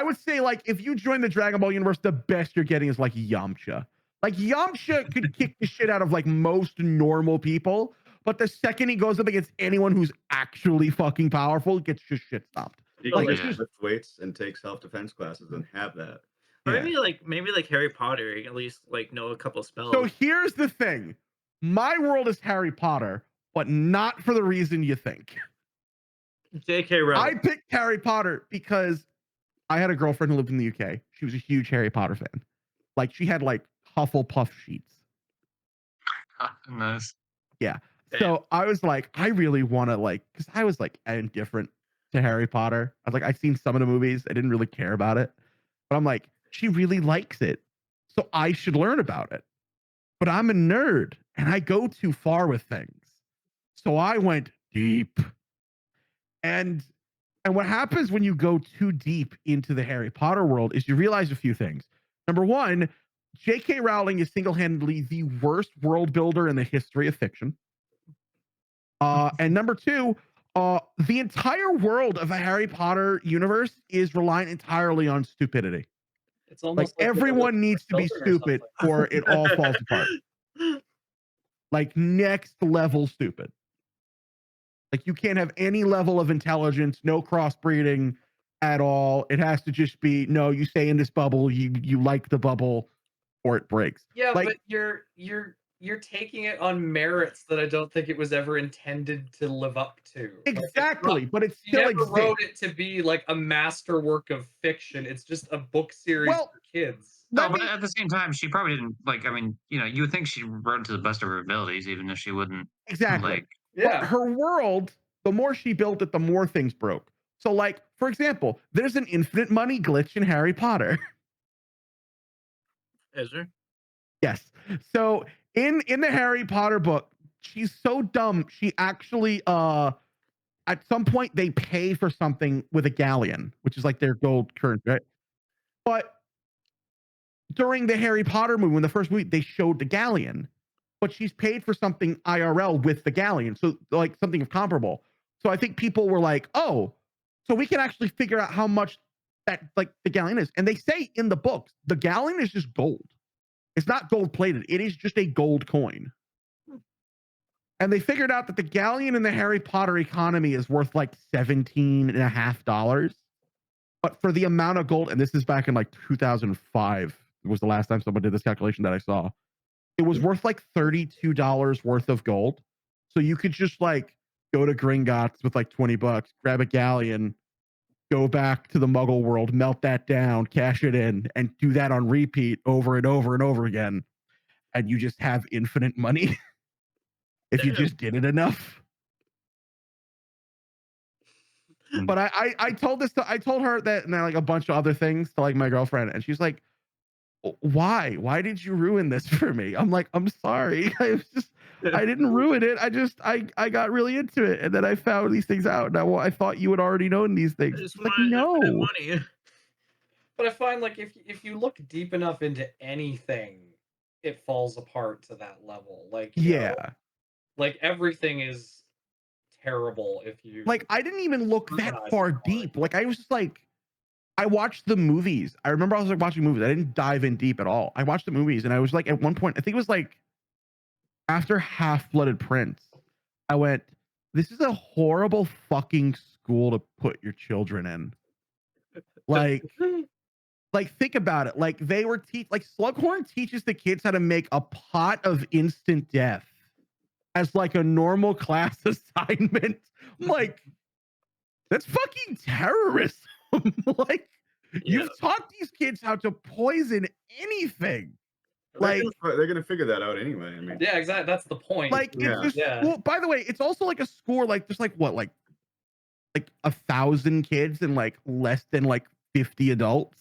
would say like if you join the Dragon Ball universe, the best you're getting is like Yamcha. Like Yamcha could kick the shit out of like most normal people, but the second he goes up against anyone who's actually fucking powerful, it gets just shit stopped. You Like, can it's just just- lift weights and take self-defense classes and have that. Or Yeah. maybe like Harry Potter, you can at least like know a couple spells. So here's the thing. My world is Harry Potter, but not for the reason you think. J.K. Rowling. I picked Harry Potter because I had a girlfriend who lived in the UK. She was a huge Harry Potter fan. Like she had like Hufflepuff sheets. Nice. Yeah. Damn. So I was like, I really want to like, because I was like indifferent to Harry Potter. I was like, I've seen some of the movies. I didn't really care about it. But I'm like, she really likes it. So I should learn about it. But I'm a nerd and I go too far with things. So I went deep. And what happens when you go too deep into the Harry Potter world is you realize a few things. Number one, J.K. Rowling is single-handedly the worst world builder in the history of fiction. And number two, the entire world of a Harry Potter universe is reliant entirely on stupidity. It's almost Like everyone needs to be stupid or it all falls apart. Like next level stupid. Like you can't have any level of intelligence, no crossbreeding at all. It has to just be, no, you stay in this bubble, you like the bubble or it breaks. Yeah, like, but you're taking it on merits that I don't think it was ever intended to live up to. Exactly, but it You still never wrote exists. it to be like a masterwork of fiction. It's just a book series for kids. No, but at the same time, she probably didn't like. I mean, you would think she wrote it to the best of her abilities, even if she wouldn't. Exactly. Like, But her world, the more she built it, the more things broke. So, like, for example, there's an infinite money glitch in Harry Potter. Is there? Yes. So in the Harry Potter book, she's so dumb. She actually at some point they pay for something with a galleon, which is like their gold currency, right? But during the Harry Potter movie, when the first movie, they showed the galleon, but she's paid for something IRL with the galleon. So like something comparable. So I think people were like, oh, so we can actually figure out how much that like the galleon is. And they say in the books, the galleon is just gold. It's not gold plated. It is just a gold coin. And they figured out that the galleon in the Harry Potter economy is worth like $17.50. But for the amount of gold, and this is back in like 2005, was the last time someone did this calculation that I saw. It was worth like $32 worth of gold. So you could just like go to Gringotts with like 20 bucks, grab a galleon, go back to the Muggle world, melt that down, cash it in, and do that on repeat over and over and over again. And you just have infinite money if you just did it enough. But I told her that, and like a bunch of other things to like my girlfriend, and she's like, why did you ruin this for me? I'm like, I'm sorry. I didn't ruin it. I got really into it, and then I found these things out. And I thought you had already known these things. It's like, no. Money. But I find like if you look deep enough into anything, it falls apart to that level. Like you know, like everything is terrible if you like. I didn't even look that organize far it deep. Like I was just like, I watched the movies. I remember I was like watching movies. I didn't dive in deep at all. I watched the movies, and I was like, at one point, I think it was like after Half-Blooded Prince, I went, this is a horrible fucking school to put your children in. Like think about it. Like they were like Slughorn teaches the kids how to make a pot of instant death. as like a normal class assignment. I'm like, that's fucking terrorism. Like, you've taught these kids how to poison anything. Like, they're gonna figure that out anyway. I mean, Yeah, exactly. That's the point. like it's just Yeah. school. By the way, it's also like a score. Like there's like what, like 1,000 kids and like less than like 50 adults,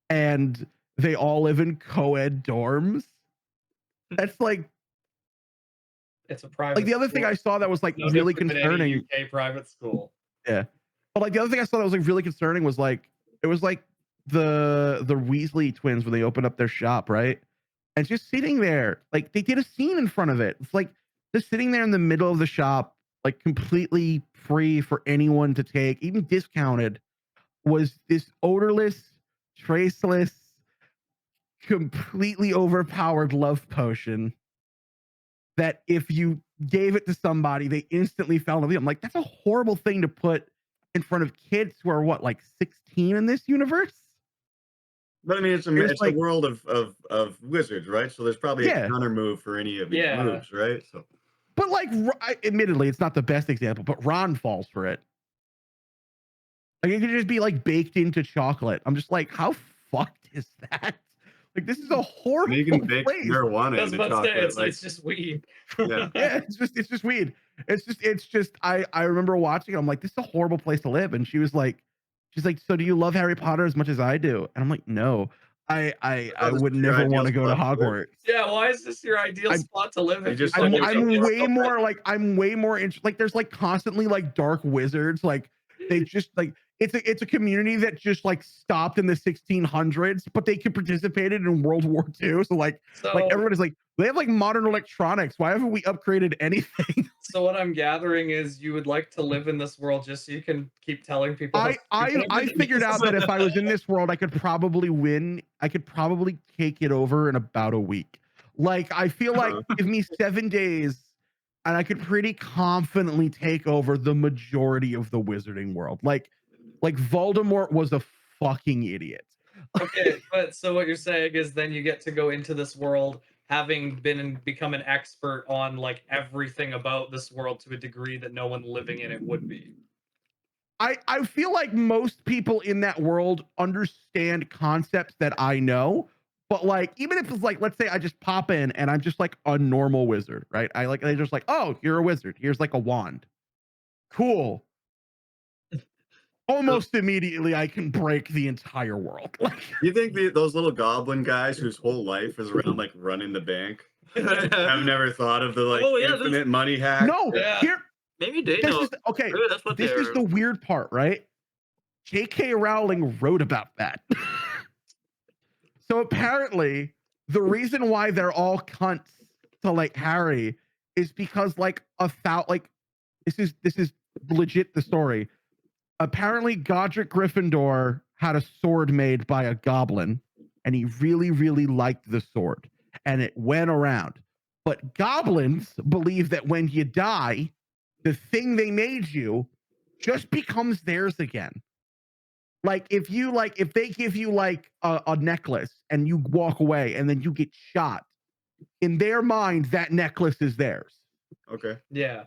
and they all live in co-ed dorms. That's like It's a private. like the other thing I saw that was like No really different than any concerning. UK private school. Yeah, but like the other thing I saw that was like really concerning was like it was like the Weasley twins when they opened up their shop, right? And just sitting there, like they did a scene in front of it. It's like just sitting there in the middle of the shop, like completely free for anyone to take, even discounted, was this odorless, traceless, completely overpowered love potion that if you gave it to somebody, they instantly fell in love with you. I'm like, that's a horrible thing to put in front of kids who are what, like 16 in this universe? but I mean, it's like, a world of wizards, right? So there's probably a counter move for any of these moves, right? So, but like, admittedly, it's not the best example, but Ron falls for it. Like it could just be like baked into chocolate. I'm just like, how fucked is that? Like this is a horrible you can bake place. marijuana into chocolate. It's just weed. Yeah. Yeah, it's just weed. It's just I remember watching it, I'm like, this is a horrible place to live. And she's like, so do you love Harry Potter as much as I do? And I'm like, no. I would never want to go to Hogwarts. Yeah, why is this your ideal spot to live in? I'm way more like interested. Like there's like constantly like dark wizards. Like they just like it's a community that just like stopped in the 1600s, but they could participated in World War II. So like everybody's like, they have like modern electronics. Why haven't we upgraded anything? So what I'm gathering is you would like to live in this world just so you can keep telling people. I figured out that if I was in this world, I could probably win. I could probably take it over in about a week. Like I feel like give me 7 days and I could pretty confidently take over the majority of the wizarding world. Like Voldemort was a fucking idiot. Okay, but so what you're saying is then you get to go into this world having become an expert on like everything about this world to a degree that no one living in it would be. I feel like most people in that world understand concepts that I know, but like even if it's like, let's say I just pop in and I'm just like a normal wizard, right? They're just like, oh, you're a wizard. Here's like a wand. Cool. Almost immediately I can break the entire world. Like, you think those little goblin guys whose whole life is around like running the bank have never thought of the like infinite money hack? No, here maybe they this know. Is, okay, maybe that's what this is the weird part, right? J.K. Rowling wrote about that. So apparently, the reason why they're all cunts to like Harry is because like this is legit the story. Apparently, Godric Gryffindor had a sword made by a goblin, and he really, really liked the sword, and it went around. But goblins believe that when you die, the thing they made you just becomes theirs again. Like if they give you like a necklace and you walk away and then you get shot, in their mind that necklace is theirs. Okay. Yeah.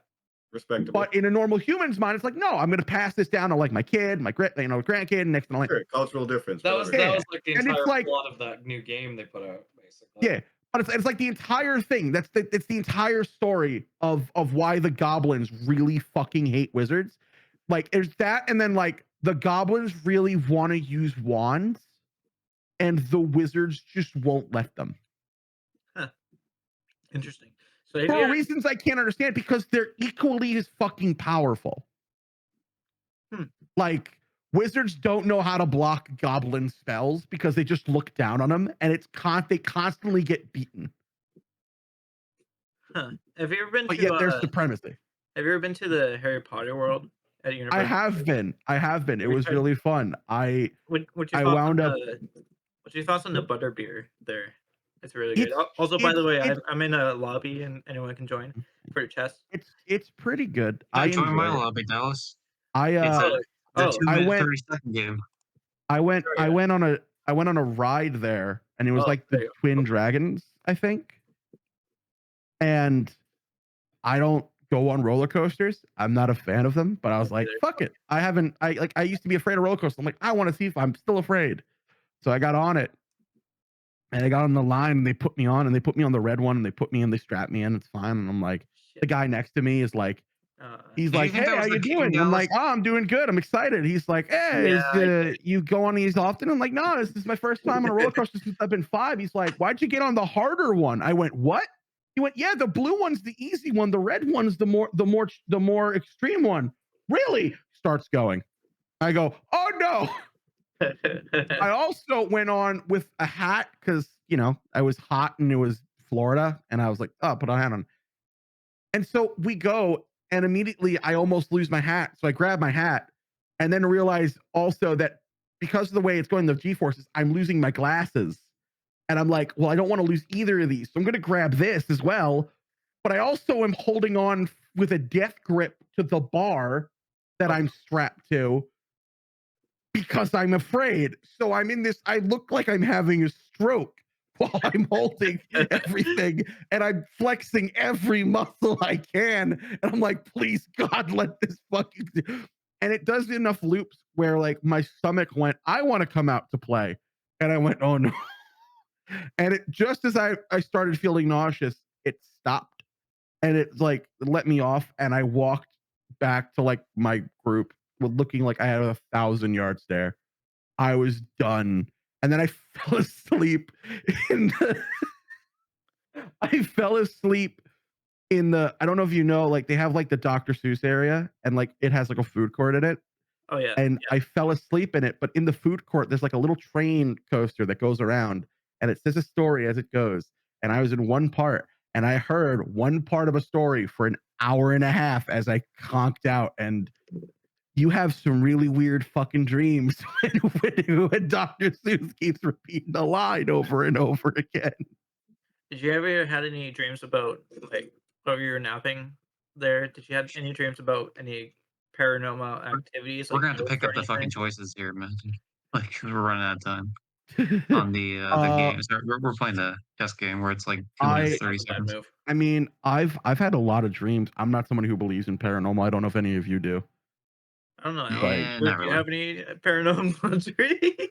Respectable. But in a normal human's mind, it's like, no, I'm going to pass this down to like my kid, my grandkid, next to like cultural difference. That was like the entire like, plot of that new game they put out, basically. Yeah, but it's like the entire thing. It's the entire story of why the goblins really fucking hate wizards. Like there's that, and then like the goblins really want to use wands, and the wizards just won't let them. Huh. Interesting. So for reasons I can't understand, because they're equally as fucking powerful. Like wizards don't know how to block goblin spells because they just look down on them, and they constantly get beaten. Huh. Have you ever been? But yet there's supremacy. Have you ever been to the Harry Potter world at university? I have been. It was really fun. I wound up. What's your thoughts on the butterbeer there? It's really good. Also, by the way, I'm in a lobby and anyone can join for chess. It's pretty good. I joined my lobby, Dallas. It's a 2-minute 30-second game. I went on a ride there, and it was like the Twin Dragons, I think. And I don't go on roller coasters. I'm not a fan of them, but I was Me like, neither. fuck it. I used to be afraid of roller coasters. I'm like, I want to see if I'm still afraid. So I got on it. And I got on the line and they put me on and they put me on the red one and they strapped me in. It's fine. And I'm like, the Shit. guy next to me is like, he's Do you like, think hey, that how was the you King doing? I'm Dallas? like, oh, I'm doing good. I'm excited. He's like, hey, Yeah, you go on these often? I'm like, no, this is my first time on a roller coaster since I've been 5. He's like, why'd you get on the harder one? I went, what? He went, yeah, the blue one's the easy one. The red one's the more extreme one. Really? Starts going. I go, oh no. I also went on with a hat because, you know, I was hot and it was Florida. And I was like, oh, put a hat on. And so we go and immediately I almost lose my hat. So I grab my hat and then realize also that because of the way it's going, the G-forces, I'm losing my glasses. And I'm like, well, I don't want to lose either of these. So I'm going to grab this as well. But I also am holding on with a death grip to the bar that I'm strapped to because I'm afraid. So I'm in this, I look like I'm having a stroke while I'm holding everything and I'm flexing every muscle I can. And I'm like, please, God, let this fucking. And it does enough loops where like my stomach went, I want to come out to play. And I went, oh no. And it just as I started feeling nauseous, it stopped and it like let me off. And I walked back to like my group with looking like I had 1,000 yards there. I was done. And then I fell asleep in the I fell asleep in the I don't know if you know, like they have like the Dr. Seuss area and like it has like a food court in it. Oh yeah. And I fell asleep in it, but in the food court, there's like a little train coaster that goes around and it says a story as it goes. And I was in one part and I heard one part of a story for an hour and a half as I conked out. And you have some really weird fucking dreams when Dr. Seuss keeps repeating the line over and over again. Did you ever had any dreams about like while you were napping there? Did you have any dreams about any paranormal activities? We're Like gonna have to ghosts pick or up the fucking anything? choices here, man. Like we're running out of time on the game. So we're playing the chess game where it's like 2 minutes, I 30 That's a bad seconds. move. I mean, I've had a lot of dreams. I'm not someone who believes in paranormal. I don't know if any of you do. I don't know, Alex. Like, Yeah, Do not you really. have any paranormal dreams?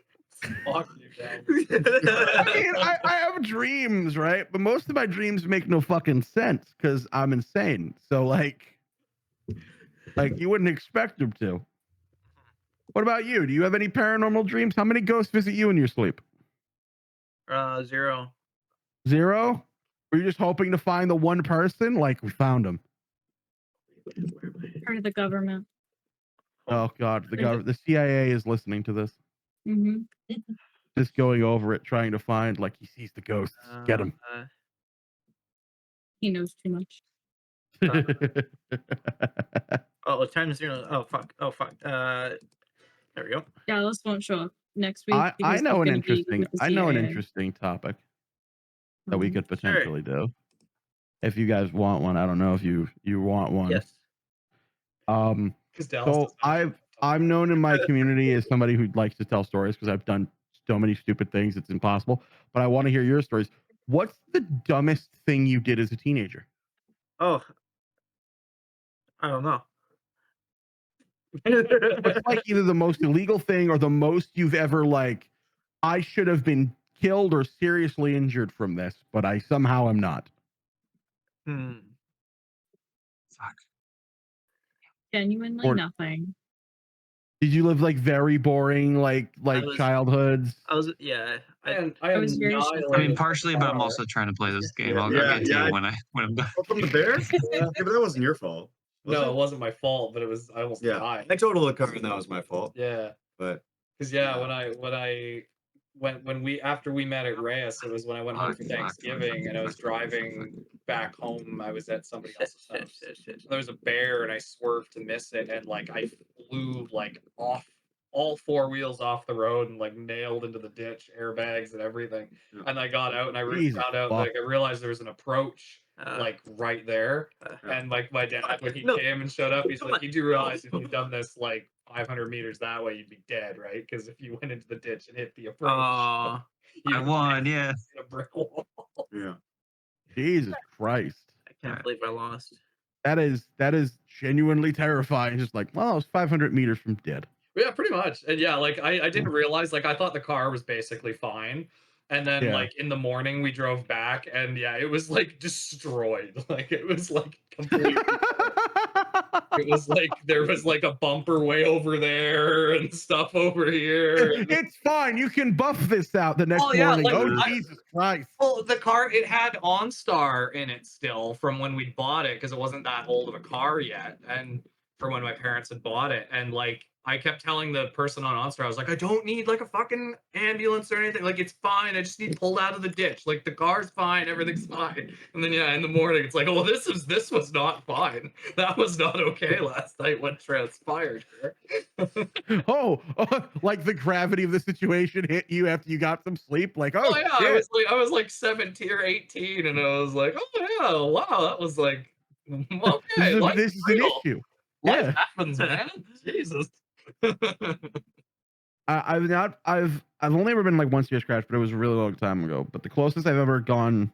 Fuck you, Dan. I mean, I have dreams, right? But most of my dreams make no fucking sense because I'm insane. So like you wouldn't expect them to. What about you? Do you have any paranormal dreams? How many ghosts visit you in your sleep? 0. 0? Were you just hoping to find the one person? Like we found him. Part of the government. Oh God, the CIA is listening to this. Hmm. Just going over it, trying to find like he sees the ghosts. Get him. He knows too much. Oh, time 0. Oh fuck. Oh fuck. There we go. Dallas won't show up next week. I because know he's an gonna be interesting with the I know an CIA. interesting topic that we could Sure. potentially do. If you guys want one, I don't know if you want one. Yes. Because Dallas So does not I'm known in my community as somebody who likes to tell stories because I've done so many stupid things it's impossible. But I want to hear your stories. What's the dumbest thing you did as a teenager? Oh, I don't know. What's like either the most illegal thing or the most you've ever like, I should have been killed or seriously injured from this, but I somehow am not. Hmm. Fuck. Genuinely Or- nothing. Did you live like very boring like was- childhoods? I was I was very annihilated I mean, the partially, but I'm car. also trying to play this game. Yeah, I'll yeah, get to yeah, you when I'm done. Oh, from the bear? Yeah. Yeah, but that wasn't your fault. Was No, it? it wasn't my fault, but I almost Yeah, died. I totaled the car and that was my fault. Yeah, But because Yeah. when we after we met at Reyes, it was when I went home for Thanksgiving and I was driving back home. I was at somebody else's house. There was a bear and I swerved to miss it, and like I flew like off all 4 wheels off the road and like nailed into the ditch, airbags and everything. Yeah. And I got out and I Jesus found out fuck. like I realized there was an approach like right there. Yeah. And like my dad, when he No. came and showed up, he's Come like, on. "You do realize if you'd done this like 500 meters that way, you'd be dead, right? Because if you went into the ditch and hit the approach, Aw, you'd I won, yeah. hit a brick wall." yeah. Jesus Christ. I can't Alright. believe I lost. That is genuinely terrifying. Just like, well, I was 500 meters from dead. Yeah, pretty much. And yeah, like I didn't realize, like I thought the car was basically fine. And then Yeah. like in the morning we drove back and yeah, it was like destroyed. Like it was like completely it was like there was like a bumper way over there and stuff over here. It's fine. You can buff this out the next Oh yeah, morning. like Oh, Jesus Christ. well, the car, it had OnStar in it still from when we bought it because it wasn't that old of a car yet, and from when my parents had bought it. And like I kept telling the person on OnStar, I was like, I don't need like a fucking ambulance or anything. Like it's fine. I just need pulled out of the ditch. Like the car's fine. Everything's fine. And then yeah, in the morning it's like, oh, this was not fine. That was not okay last night. What transpired here? Oh, like the gravity of the situation hit you after you got some sleep. Like, oh, Oh yeah, shit. I was like 17 or 18, and I was like, oh yeah, wow, that was like okay. This is an issue. Life Yeah. happens, man. Jesus. I've only ever been like one serious crash, but it was a really long time ago. But the closest I've ever gone,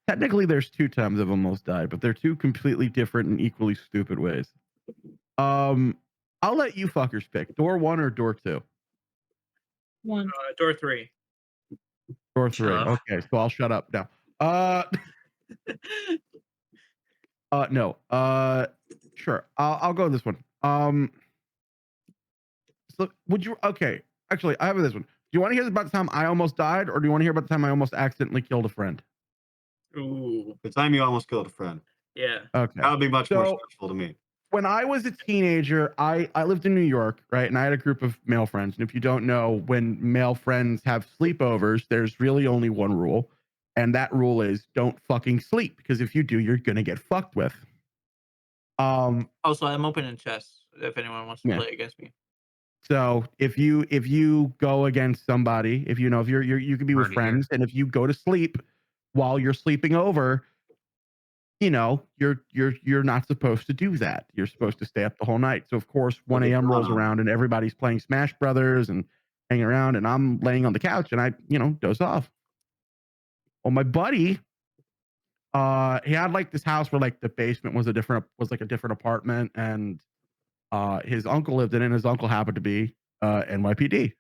technically there's 2 times I've almost died, but they're 2 completely different and equally stupid ways. I'll let you fuckers pick door 1 or door 2. 1. Door 3. Door 3. Okay, so I'll shut up now. No. Sure. I'll go with this one. So would you? Okay, actually, I have this one. Do you want to hear about the time I almost died, or do you want to hear about the time I almost accidentally killed a friend? Ooh. The time you almost killed a friend. Yeah. Okay. That would be much more So- stressful to me. When I was a teenager, I lived in New York, right? And I had a group of male friends. And if you don't know, when male friends have sleepovers, there's really only one rule. And that rule is don't fucking sleep, because if you do, you're gonna get fucked with. Also, I'm open in chess if anyone wants to Yeah. play against me. So if you go against somebody, if you could be with Already here. friends, and if you go to sleep while you're sleeping over, you're not supposed to do that. You're supposed to stay up the whole night. So of course 1 a.m. rolls around and everybody's playing Smash Brothers and hanging around, and I'm laying on the couch and I doze off. Well, my buddy, he had like this house where like the basement was like a different apartment, and his uncle lived in it, and his uncle happened to be NYPD.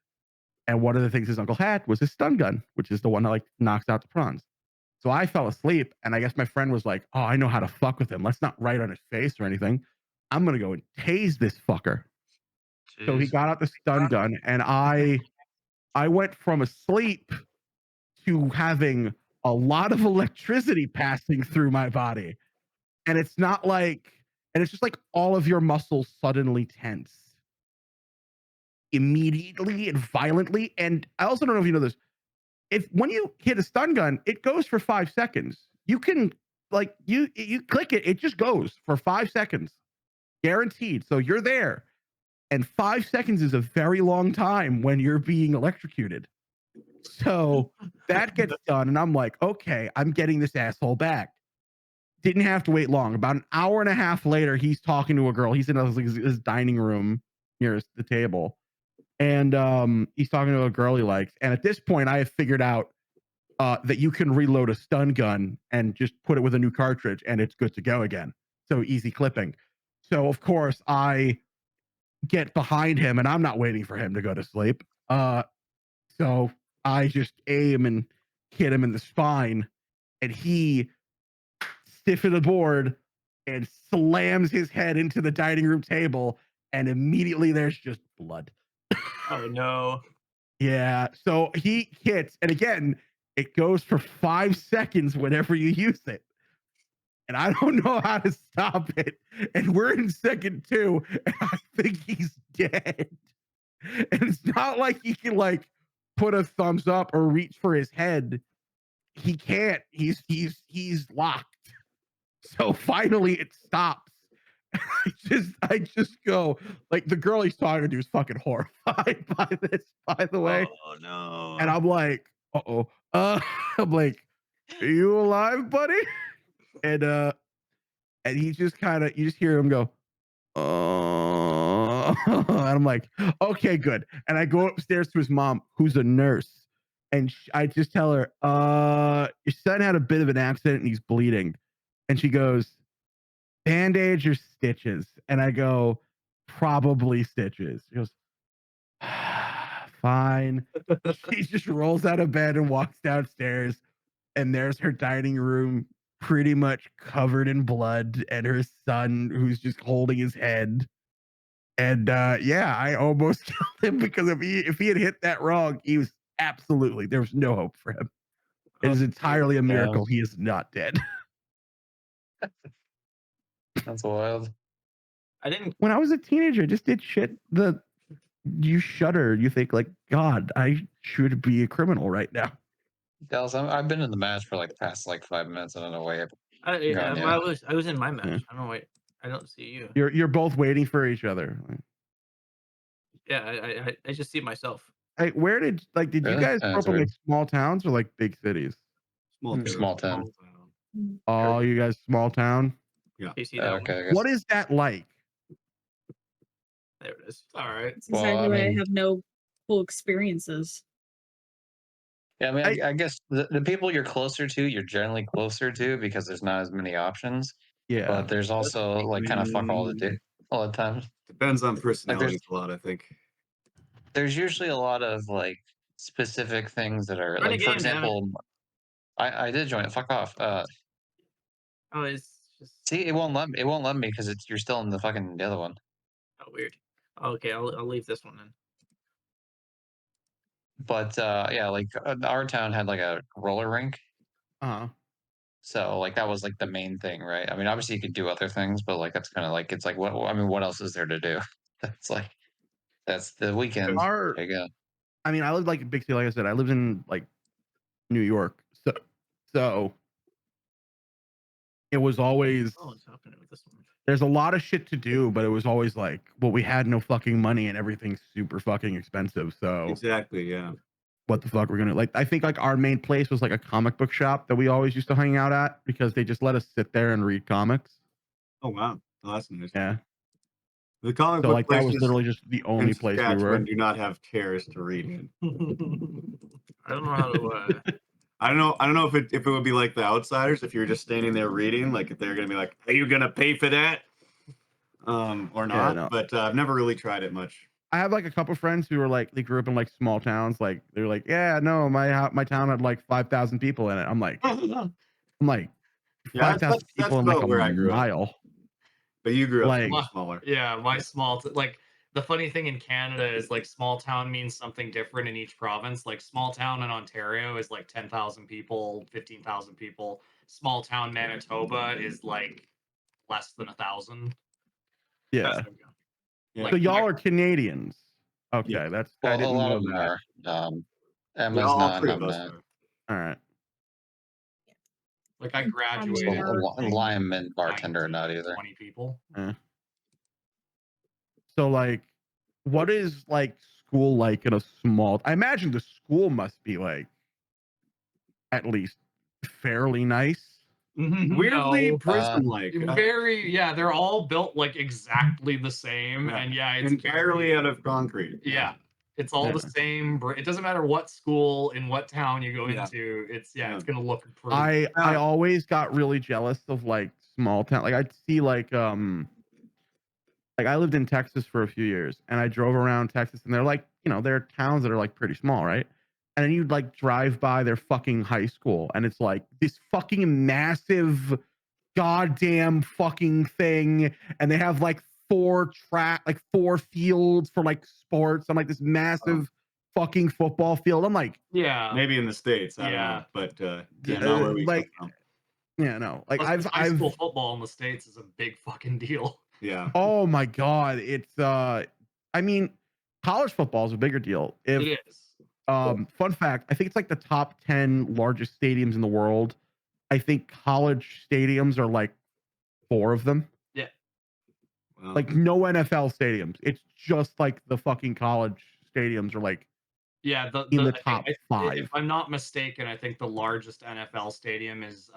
And one of the things his uncle had was his stun gun, which is the one that like knocks out the prawns. So I fell asleep, and I guess my friend was like, oh, I know how to fuck with him. Let's not write on his face or anything. I'm going to go and tase this fucker. Jeez. So he got out the stun gun, and I went from asleep to having a lot of electricity passing through my body. And it's just like all of your muscles suddenly tense immediately and violently. And I also don't know if you know this. When you hit a stun gun, it goes for 5 seconds. You can like you click it, it just goes for 5 seconds. Guaranteed. So you're there. And 5 seconds is a very long time when you're being electrocuted. So that gets done, and I'm like, okay, I'm getting this asshole back. Didn't have to wait long. About an hour and a half later, he's talking to a girl. He's in his dining room near the table. And he's talking to a girl he likes. And at this point, I have figured out that you can reload a stun gun and just put it with a new cartridge, and it's good to go again. So easy clipping. So, of course, I get behind him, and I'm not waiting for him to go to sleep. So I just aim and hit him in the spine, and he stiffens the board and slams his head into the dining room table, and immediately there's just blood. Oh no. Yeah. So he hits, and again, it goes for 5 seconds whenever you use it. And I don't know how to stop it. And we're in second 2, and I think he's dead. And it's not like he can like put a thumbs up or reach for his head. He can't. He's locked. So finally it stops. I just go, like, the girl he's talking to is fucking horrified by this, by the way. Oh no. And I'm like, I'm like, are you alive, buddy? And he just you just hear him go, oh, and I'm like, okay, good. And I go upstairs to his mom, who's a nurse, and I just tell her, your son had a bit of an accident and he's bleeding. And she goes, bandage or stitches? And I go, probably stitches. He goes, fine. She just rolls out of bed and walks downstairs, and there's her dining room pretty much covered in blood, and her son who's just holding his head. And yeah, I almost killed him because if he had hit that wrong, he was absolutely, there was no hope for him. It is entirely a miracle he is not dead. That's wild. I didn't. When I was a teenager, I just did shit that you shudder. You think like, God, I should be a criminal right now. Dallas, I've been in the match for like the past like 5 minutes. I don't know why. Yeah, yeah. I was in my match. Yeah. I don't know why. I don't see you. You're both waiting for each other. Yeah, I just see myself. Hey, where did you Really? guys Oh, grow that's up in like weird. small towns or like big cities? Small town. Oh, you guys small town? Yeah. You see that one? Okay, I guess. What is that like? There it is. All right. That's Well, exactly I why I mean- have no cool experiences. Yeah, I mean, I guess the people you're closer to, you're generally closer to because there's not as many options. Yeah. But there's also like kind of fuck all to do all the time. Depends on personalities a lot, I think. There's usually a lot of like specific things that are like, for example, I did join it. Fuck off. Oh, it's just. See, it won't let me because you're still in the other one. Oh, weird. Okay, I'll leave this one then. But yeah, like our town had like a roller rink. So like that was like the main thing, right? I mean, obviously you could do other things, but like that's kind of like it's like what else is there to do? That's like that's the weekend. Our, there you go. I mean, I lived like in big city, like I said, I lived in like New York, so it was always what's happening with this one? There's a lot of shit to do, but it was always like, well, we had no fucking money and everything's super fucking expensive. So exactly, yeah. What the fuck we're gonna like? I think like our main place was like a comic book shop that we always used to hang out at because they just let us sit there and read comics. Oh wow, oh, that's nice. Yeah. The comic So book like that was places literally just the only in place we Saskatchewan were. do not have chairs to read in. I don't know how to. I don't know if it would be like The Outsiders if you're just standing there reading, like if they're gonna be like, "Are you gonna pay for that?" Or not. Yeah, no. But I've never really tried it much. I have like a couple friends who were like they grew up in like small towns. Like they're like, yeah, no, my town had like 5,000 people in it. I'm like, Yeah, 5,000 that's people in about like where a I grew up. mile. But you grew up Like, somewhere smaller. Yeah, my like the funny thing in Canada is like small town means something different in each province. Like small town in Ontario is like 10,000 people, 15,000 people. Small town Manitoba is like less than 1,000. yeah. Yeah. So y'all are Canadians. Okay, Yeah. that's Well, I didn't a lot know of them that. are. Yeah, Emma's all not. three I'm of us not. are. All right. Like I Well, graduated. Lime and Bartender are not either. 20 people. So like, what is like school like in a small? I imagine the school must be like at least fairly nice. Weirdly No. prison-like. Very, yeah, they're all built like exactly the same, and yeah, it's entirely out of concrete. Yeah, it's all the same. It doesn't matter what school in what town you go into. It's it's gonna look pretty. I always got really jealous of like small town. Like I'd see like I lived in Texas for a few years and I drove around Texas and they're like, you know, there are towns that are like pretty small, right? And then you'd like drive by their fucking high school and it's like this fucking massive goddamn fucking thing. And they have like four fields for like sports and like this massive fucking football field. I'm like, yeah, maybe in the States. I don't know. But not where we come from. Yeah, no. Like Plus, high school football in the States is a big fucking deal. Yeah. Oh my god, it's I mean, college football is a bigger deal. If It is. Fun fact, I think it's like the top 10 largest stadiums in the world. I think college stadiums are like 4 of them. Yeah. Wow. Like no NFL stadiums. It's just like the fucking college stadiums are like Yeah, in the I think- top 5. If I'm not mistaken, I think the largest NFL stadium is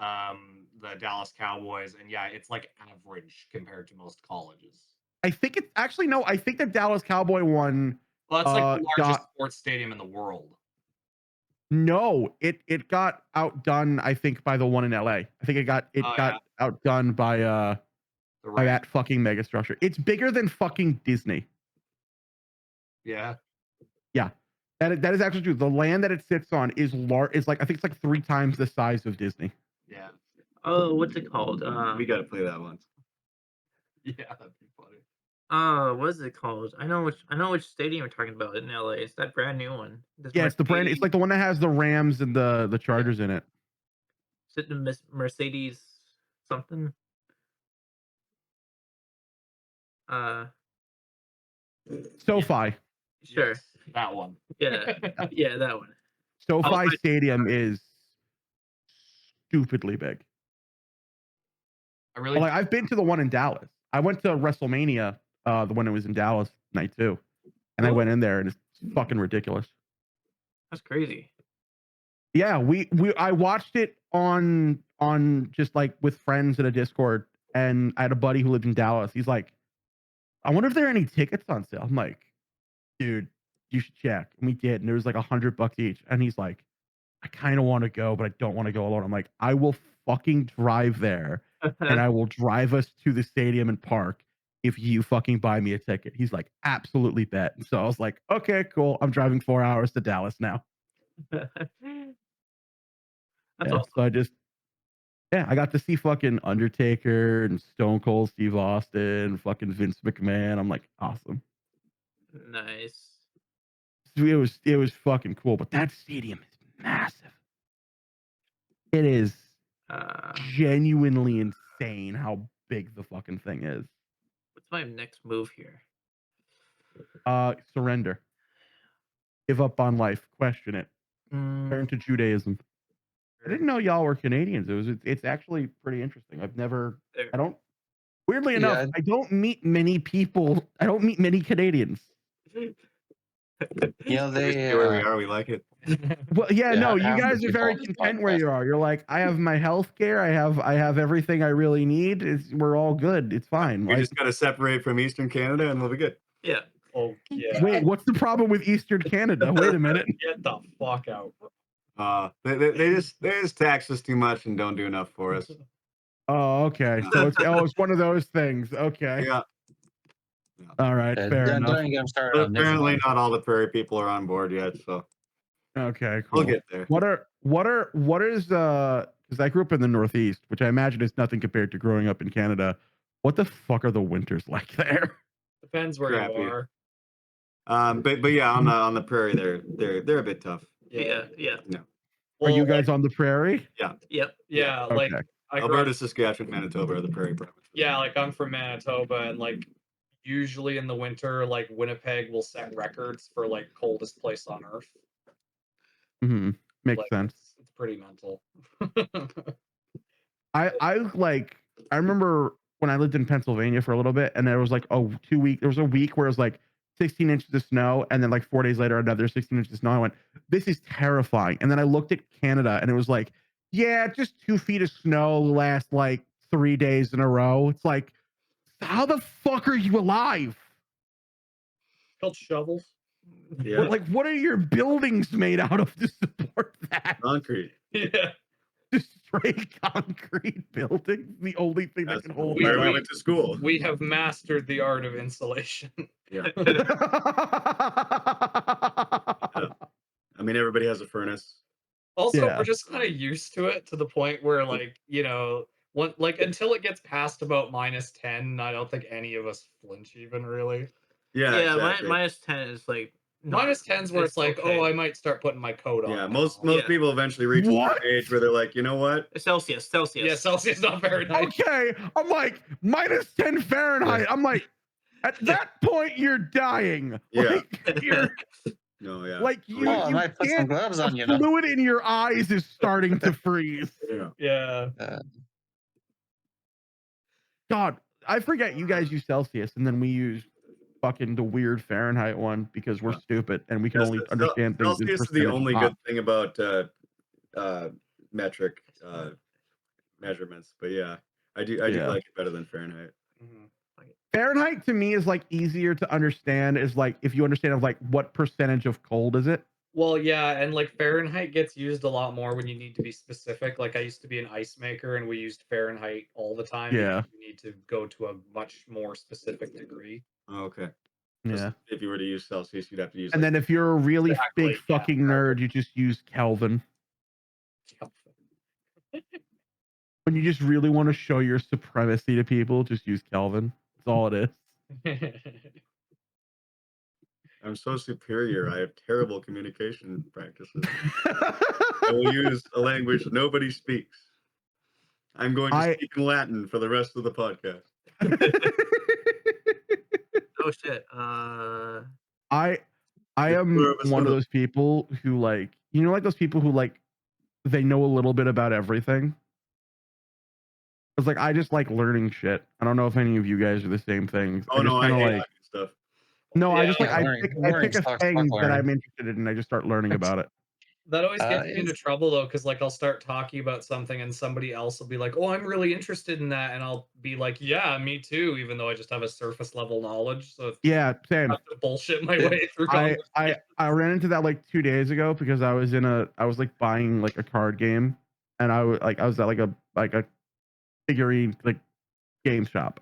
the Dallas Cowboys, and yeah, it's like average compared to most colleges. I think it's actually no, I think the Dallas Cowboy one Well, it's like the largest got sports stadium in the world. no, it got outdone, I think, by the one in LA. I think it got outdone by that fucking mega structure. It's bigger than fucking Disney. Yeah. Yeah. That is actually true. The land that it sits on is large. Is like, I think it's like 3 times the size of Disney. Yeah. Oh, what's it called? We got to play that once. Yeah, that'd be funny. What is it called? I know which stadium you're talking about in LA. It's that brand new one. Yeah, it's the brand. It's like the one that has the Rams and the Chargers in it. Is it the Mercedes something? SoFi. Sure. Yes, that one. Yeah. Yeah, that one. SoFi Stadium is stupidly big. I've been to the one in Dallas. I went to WrestleMania, the one that was in Dallas night 2, and I went in there, and it's fucking ridiculous. That's crazy. Yeah, I watched it on just like with friends in a Discord, and I had a buddy who lived in Dallas. He's like, I wonder if there are any tickets on sale. I'm like, dude, you should check. And we did, and there was like $100 each. And he's like, I kind of want to go, but I don't want to go alone. I'm like, I will fucking drive there, and I will drive us to the stadium and park if you fucking buy me a ticket. He's like, absolutely bet. And so I was like, okay, cool. I'm driving 4 hours to Dallas now. That's Yeah, awesome. so I got to see fucking Undertaker and Stone Cold Steve Austin, fucking Vince McMahon. I'm like, awesome. Nice. It was fucking cool, but that stadium is massive. It is genuinely insane how big the fucking thing is. What's my next move here? Surrender. Give up on life. Question it. Turn to Judaism. I didn't know y'all were Canadians. It's actually pretty interesting. Weirdly enough, I don't meet many people. I don't meet many Canadians. Yeah, they where we are. We like it. Well, you guys are very content where you are. You're like, I have my health care. I have everything I really need. We're all good. It's fine. We just got to separate from Eastern Canada, and we'll be good. Yeah. Oh yeah. Wait, what's the problem with Eastern Canada? Wait a minute. Get the fuck out. They just tax us too much and don't do enough for us. Oh, okay. So it's one of those things. Okay. Yeah. All right. Fair enough. Don't get them started But on this apparently, one. not all the prairie people are on board yet. So Okay, cool. we'll get there. What is because I grew up in the Northeast, which I imagine is nothing compared to growing up in Canada. What the fuck are the winters like there? Depends where Crappy. you are. But yeah, on the prairie, they're a bit tough. Yeah. No. Are you guys on the prairie? Yeah. Yep. Yeah, like Okay. Alberta, Saskatchewan, Manitoba are the prairie provinces. Yeah, like I'm from Manitoba, and like usually in the winter, like Winnipeg will set records for like coldest place on earth. Mm-hmm. Makes Like, sense. It's pretty mental. I remember when I lived in Pennsylvania for a little bit, and there was like there was a week where it was like 16 inches of snow, and then like 4 days later another 16 inches of snow. I went, this is terrifying. And then I looked at Canada, and it was like, yeah, just 2 feet of snow last like 3 days in a row. It's like, how the fuck are you alive? Called shovels. Yeah. Like, what are your buildings made out of to support that? Concrete. Yeah. Just straight concrete buildings. The only thing that can hold where it we up. went to school. We have mastered the art of insulation. Yeah. I mean, everybody has a furnace. Also, Yeah. we're just kind of used to it to the point where, like, until it gets past about -10, I don't think any of us flinch even really. Yeah. Exactly. -10 is like -10's where it's like, okay. oh, I might start putting my coat on. Yeah. now. Most people eventually reach What? an age where they're like, you know what? Celsius. Yeah, Celsius not very nice. Okay, I'm like -10 Fahrenheit. I'm like, at that point you're dying. Yeah. Like, you're No. Yeah. like you, Oh, I you might put some can't. gloves on, you The know. fluid in your eyes is starting to freeze. Yeah. Yeah. God, I forget you guys use Celsius, and then we use fucking the weird Fahrenheit one because we're stupid and we can only understand things. Celsius is the only good thing about metric measurements. But yeah, I do like it better than Fahrenheit. Mhm. Fahrenheit to me is like easier to understand. Is like if you understand of like what percentage of cold is it. Well, yeah, and like Fahrenheit gets used a lot more when you need to be specific. Like I used to be an ice maker and we used Fahrenheit all the time Yeah. because we need to go to a much more specific degree. Oh, okay. Yeah. If you were to use Celsius, you'd have to use. And then if you're a really Exactly, big yeah, fucking nerd, you just use Kelvin. When you just really want to show your supremacy to people, just use Kelvin. That's all it is. I'm so superior. I have terrible communication practices. I will use a language nobody speaks. I'm going to speak in Latin for the rest of the podcast. Oh shit. I am one of those people who like, you know, like those people who like they know a little bit about everything. It's like I just like learning shit. I don't know if any of you guys are the same things. Oh, I just no, kind of I hate like stuff. no, I just like Yeah, I pick a thing that I'm interested in and I just start learning about it. That always gets me into trouble though, because like I'll start talking about something and somebody else will be like, "Oh, I'm really interested in that," and I'll be like, "Yeah, me too," even though I just have a surface level knowledge. So Yeah, same. I have to bullshit my way through. I ran into that like 2 days ago because I was like buying like a card game, and I was at like a figurine like game shop,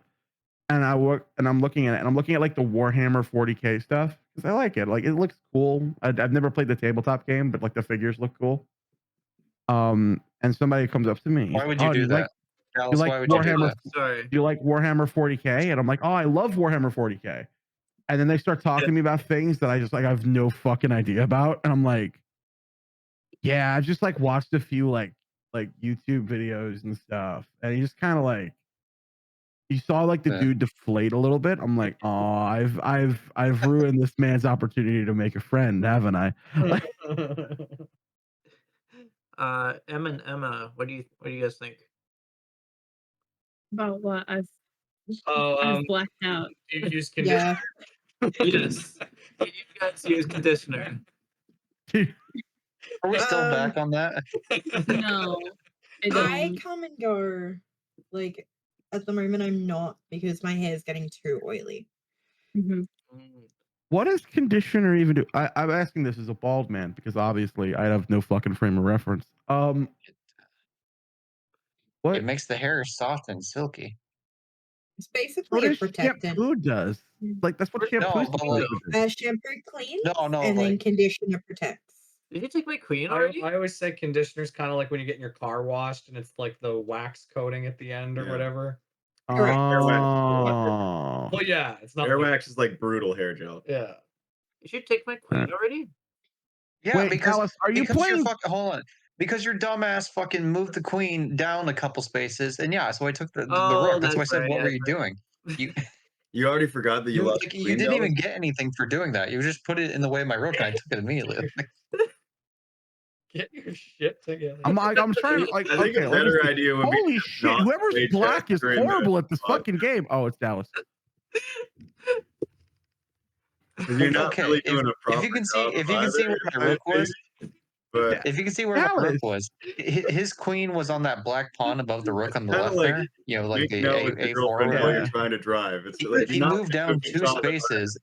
and I'm looking at it, and I'm looking at like the Warhammer 40K stuff because I like it. Like it looks cool. I've never played the tabletop game, but like the figures look cool. And somebody comes up to me. Why would you do that? You like Warhammer? Sorry. Do you like Warhammer 40K? And I'm like, oh, I love Warhammer 40K. And then they start talking to me about things that I just like I have no fucking idea about, and I'm like, yeah, I've just like watched a few like YouTube videos and stuff, and you just kind of like you saw like the dude deflate a little bit. I'm like, oh, I've ruined this man's opportunity to make a friend, haven't I? Em and Emma, what do you guys think? About what? I've I've blacked out. You use conditioner? Yes. You guys use conditioner. Are we still back on that? No. I come and go. Like at the moment, I'm not because my hair is getting too oily. What does conditioner even do? I'm asking this as a bald man because obviously I have no fucking frame of reference. What? It makes the hair soft and silky. It's basically a protectant. Shampoo does. Like that's what shampoo does. Shampoo cleans, No, and then conditioner protects. Did you take my queen already? I always say conditioner's kind of like when you're getting your car washed and it's like the wax coating at the end or whatever. Oh. Well, yeah, it's not. Hair wax is like brutal hair gel. Yeah. You should take my queen already. Yeah, Wait, because Dallas, are you playing? Hold on, because your dumbass fucking moved the queen down a couple spaces, and yeah, so I took the rook. That's why I said, "What were you doing?" You already forgot that you lost. Like, you didn't even get anything for doing that. You just put it in the way of my rook, and I took it immediately. Get your shit together. I'm trying to like. I think a better idea would be. Holy shit! Whoever's black is horrible at this fucking game. Oh, it's Dallas. You're not really doing a proper if you can see where my rook was, if you can see where my rook was, his queen was on that black pawn above the rook on the left there. You know, like the A4. While you're trying to drive. He moved down 2 spaces.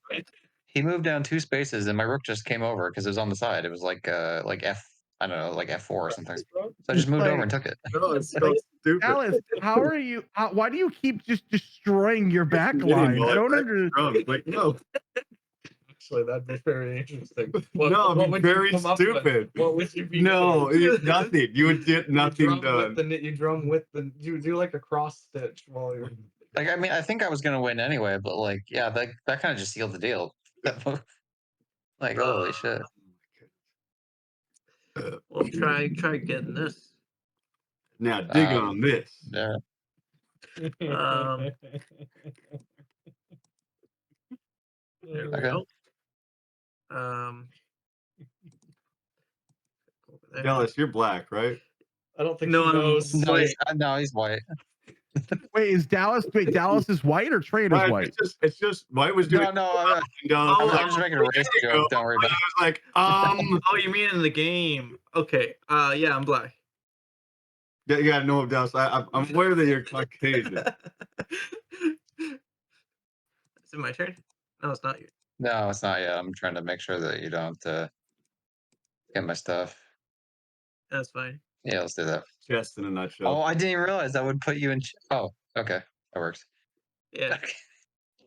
He moved down 2 spaces, and my rook just came over because it was on the side. It was like F. I don't know, like F4 or something. So I just moved over and took it. Oh, it's so stupid. Alice, how are you? Why do you keep just destroying your back line? I don't understand. Like, no. Actually, that'd be very interesting. No, very stupid. What would you be? No, nothing. You would get nothing done. You drum with the. You do like a cross stitch while you're. Like, I mean, I think I was gonna win anyway, but like, yeah, that kind of just sealed the deal. Like, holy shit. Well, try getting this. Now dig on this. Yeah. There we Okay. go. Dallas, you're black, right? I don't think No, he knows. No, he's white. Wait, is Dallas? Wait, Dallas is white or Trade is white? It's just white was doing. No, I was just making a race joke. Don't worry about it. I was like, Oh, you mean in the game? Okay. Yeah, I'm black. Yeah, no, Dallas. I'm aware that you're Caucasian. Is it my turn? No, it's not you. No, it's not yet. I'm trying to make sure that you don't. Get my stuff. That's fine. Yeah, let's do that. Chest in a nutshell. Oh, I didn't even realize that would put you in. Oh, okay, that works. Yeah.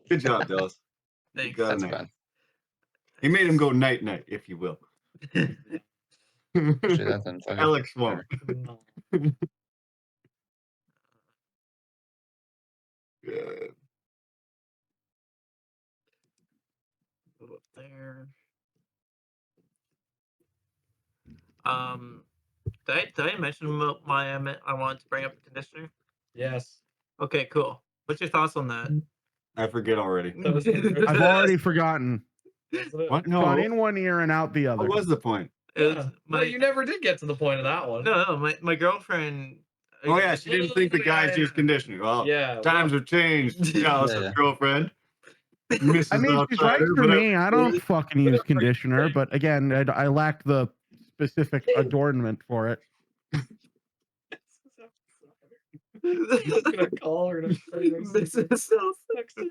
Good job, Dallas. Thanks. That's fine. He made him go night night, if you will. Actually, that's fine. Alex won't. Good. Go up there. Did I mention about my I wanted to bring up the conditioner? Yes. Okay, cool. What's your thoughts on that? I forget already. I've already forgotten. What? Gone No. in one ear and out the other. What was the point? Yeah. No, you never did get to the point of that one. No, my girlfriend. Oh yeah, she didn't think the guys used conditioner. Well, times have changed. Dallas' girlfriend. Mrs. I mean, she's right Outsider, for whatever. me. I don't fucking use conditioner, but again, I lack the specific adornment for it. He's gonna call her to This is so sexy.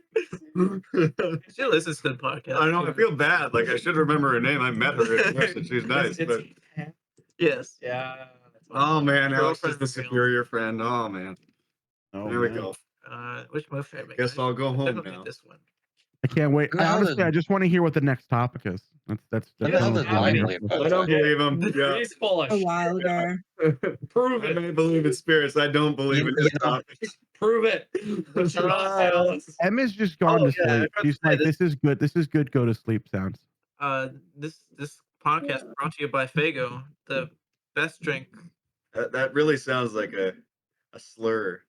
She listens to the podcast. I know. I feel bad. Like I should remember her name. I met her in person. She's nice, but Yes. Yeah. oh man, Alex is Girlfriend the superior friend. Oh man. Oh, There we man. go. Which move should I make? Guess I'll go home Definitely now. this one. I can't wait. Honestly, I just want to hear what the next topic is. That's I don't believe him. Yeah. He's full of A while ago. Prove I it. may believe in spirits. I don't believe in this topic. Prove it. Emma's just gone to yeah, I sleep. forgot She's to say like, this. "This is good. This is good. Go to sleep." Sounds. This podcast brought to you by Fago, the best drink. That really sounds like a slur.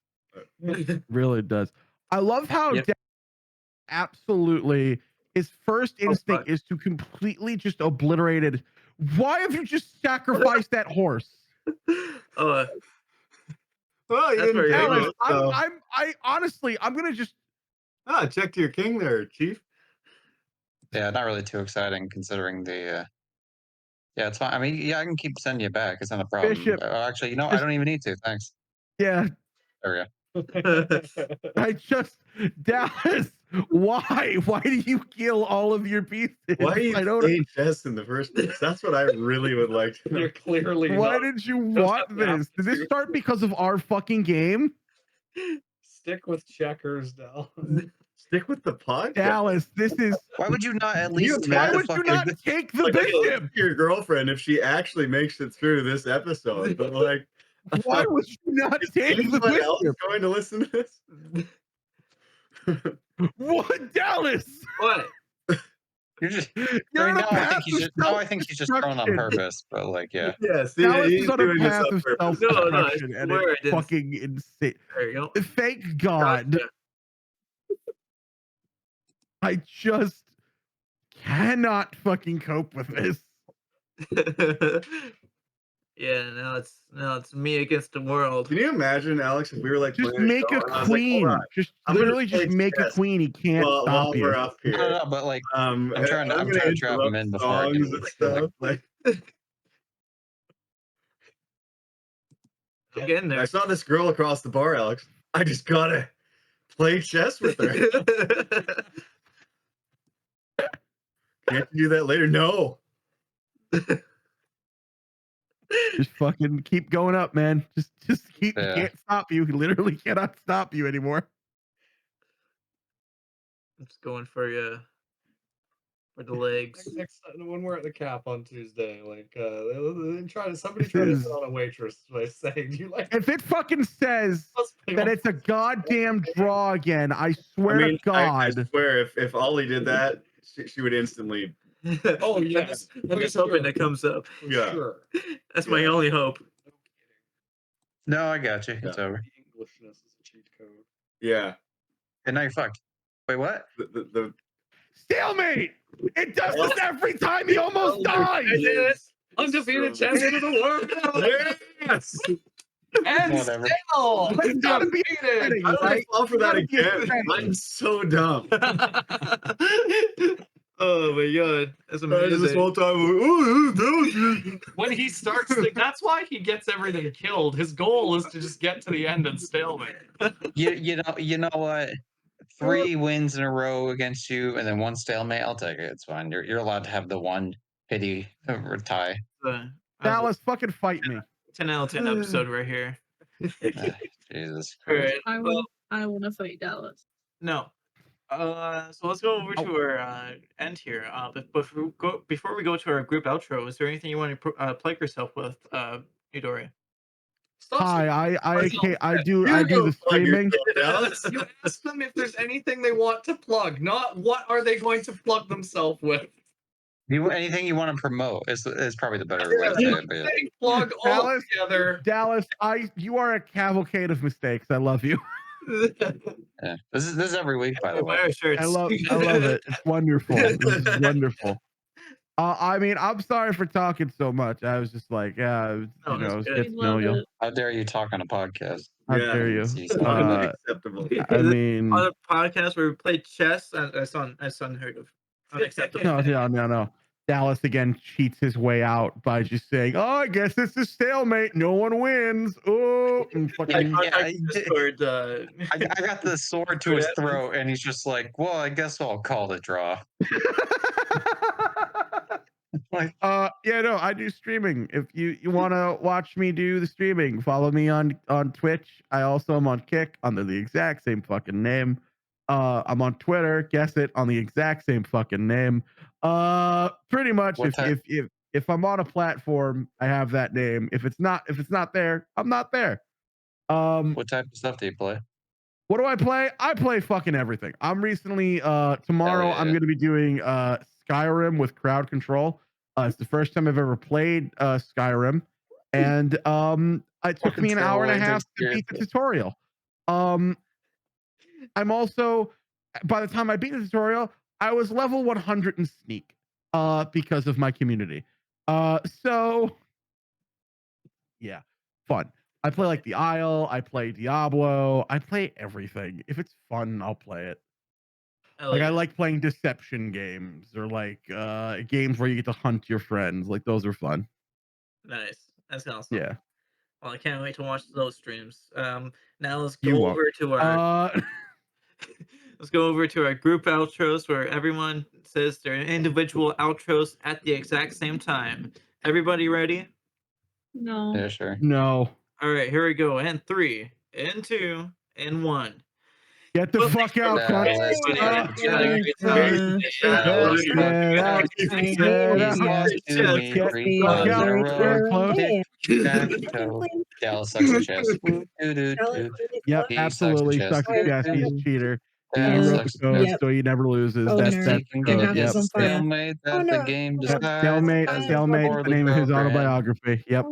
Really does. I love how absolutely his first instinct is to completely just obliterate it. Why have you just sacrificed that horse? Well, you That's didn't where take you're it, so- I honestly, I'm gonna just. Check to your king there, Chief. Yeah, not really too exciting considering the. Yeah, it's fine. I mean, yeah, I can keep sending you back. It's not a problem. Bishop. Actually, you know, I don't even need to. Thanks. Yeah, There we go. I just Dallas. Why? Why do you kill all of your pieces? Why are you I don't. playing chess in the first place? That's what I really would like to know. You're clearly Why not. did you want this? Did this start because of our fucking game? Stick with checkers, Dal. Stick with the podcast. Dallas, this is. Why would you not at Can you least? Why imagine- would you not take the Like, bishop? your girlfriend if she actually makes it through this episode, but like, Why would you not is take the anyone else bishop? going to listen to this? What, Dallas? What? You're just. You're I mean, on a path I think he's just thrown on purpose. But like, yeah. Yeah, see, Dallas he's is on a doing this path on of purpose. self-destruction, I and swear I it's didn't. fucking insane. There you go. Thank God. Gotcha. I just cannot fucking cope with this. Yeah, now it's me against the world. Can you imagine, Alex, if we were like Just playing make show a and I was like, queen. "Hold on, Just I'm gonna literally just play make a chess queen. He can't while stop you. we're up here. No, but like, I'm trying to gonna trap him in interrupt before I can, songs and stuff. Like, I'm getting there. I saw this girl across the bar, Alex. I just gotta play chess with her. Can't you do that later? No. Just fucking keep going up, man. Just keep. Yeah. He can't stop you. He literally cannot stop you anymore. I'm just going for the legs. When we're at the cap on Tuesday, like somebody try to sit on a waitress by saying, "Do you like?" If it fucking says that it's a goddamn draw again, I swear to I God. swear, if Ollie did that, she would instantly. Oh yes, I'm just hoping it comes up. Yeah. Sure. That's my only hope. no, I got you. It's Yeah. over. Englishness is a cheat code. Yeah. And now you're fucked. Wait, what? The Stalemate! It does this every time he almost dies! Undefeated champion of the world. yes. And Whatever. still It's gotta be undefeated. I don't fall for that Gotta be again. exciting. I'm so dumb. Oh my god, that's amazing. This whole time, When he starts, that's why he gets everything killed. His goal is to just get to the end and stalemate. You know what? 3 wins in a row against you, and then 1 stalemate. I'll take it. It's fine. You're allowed to have the one pity tie. Dallas, fucking fight me. 10 out of 10 episode right here. Jesus All right. I Well, want to fight Dallas. no. So let's go over to our end here. But before we go to our group outro, is there anything you want to plug yourself with, Newdori? Hi, I do You the go plug streaming. yourself, you ask them if there's anything they want to plug, not what are they going to plug themselves with. Anything you want to promote is probably the better way to say it. But yeah. Plug all together. Dallas, you are a cavalcade of mistakes. I love you. Yeah. This is every week, by the way. I love it. It's wonderful. This is wonderful. I mean, I'm sorry for talking so much. I was just like, I was getting to know you. How dare you talk on a podcast? How dare you? Unacceptable. I mean, on a podcast where we played chess, that's unheard of. Unacceptable. No. Dallas again cheats his way out by just saying, "Oh, I guess it's a stalemate. No one wins." Oh, and fucking. I got the sword to his throat, and he's just like, "Well, I guess I'll call it a draw." I do streaming. If you want to watch me do the streaming, follow me on Twitch. I also am on Kick under the exact same fucking name. I'm on Twitter, guess it, on the exact same fucking name. Pretty much if I'm on a platform, I have that name. If it's not there, I'm not there. What type of stuff do you play? What do I play? I play fucking everything. I'm recently tomorrow I'm going to be doing Skyrim with crowd control. It's the first time I've ever played Skyrim, and it took me an hour and a half to beat the tutorial. I'm also, by the time I beat the tutorial, I was level 100 in Sneak because of my community. So yeah, fun. I play like the Isle. I play Diablo. I play everything. If it's fun, I'll play it. I like playing deception games or like games where you get to hunt your friends. Like those are fun. Nice. That's awesome. Yeah. Well, I can't wait to watch those streams. Now let's go over to our let's go over to our group outros where everyone says their individual outros at the exact same time. Everybody ready? No. Yeah, sure. No. All right, here we go. And 3, and 2, and 1. Get the fuck out, Dallas sucks at chess. Yep, absolutely sucks at chess. He's a cheater. He wrote the code, so he never loses. That's code. Yep. Stalemate. That's the game. Stalemate. The name of his autobiography. Yep.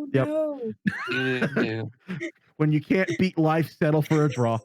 When you can't beat life, settle for a draw.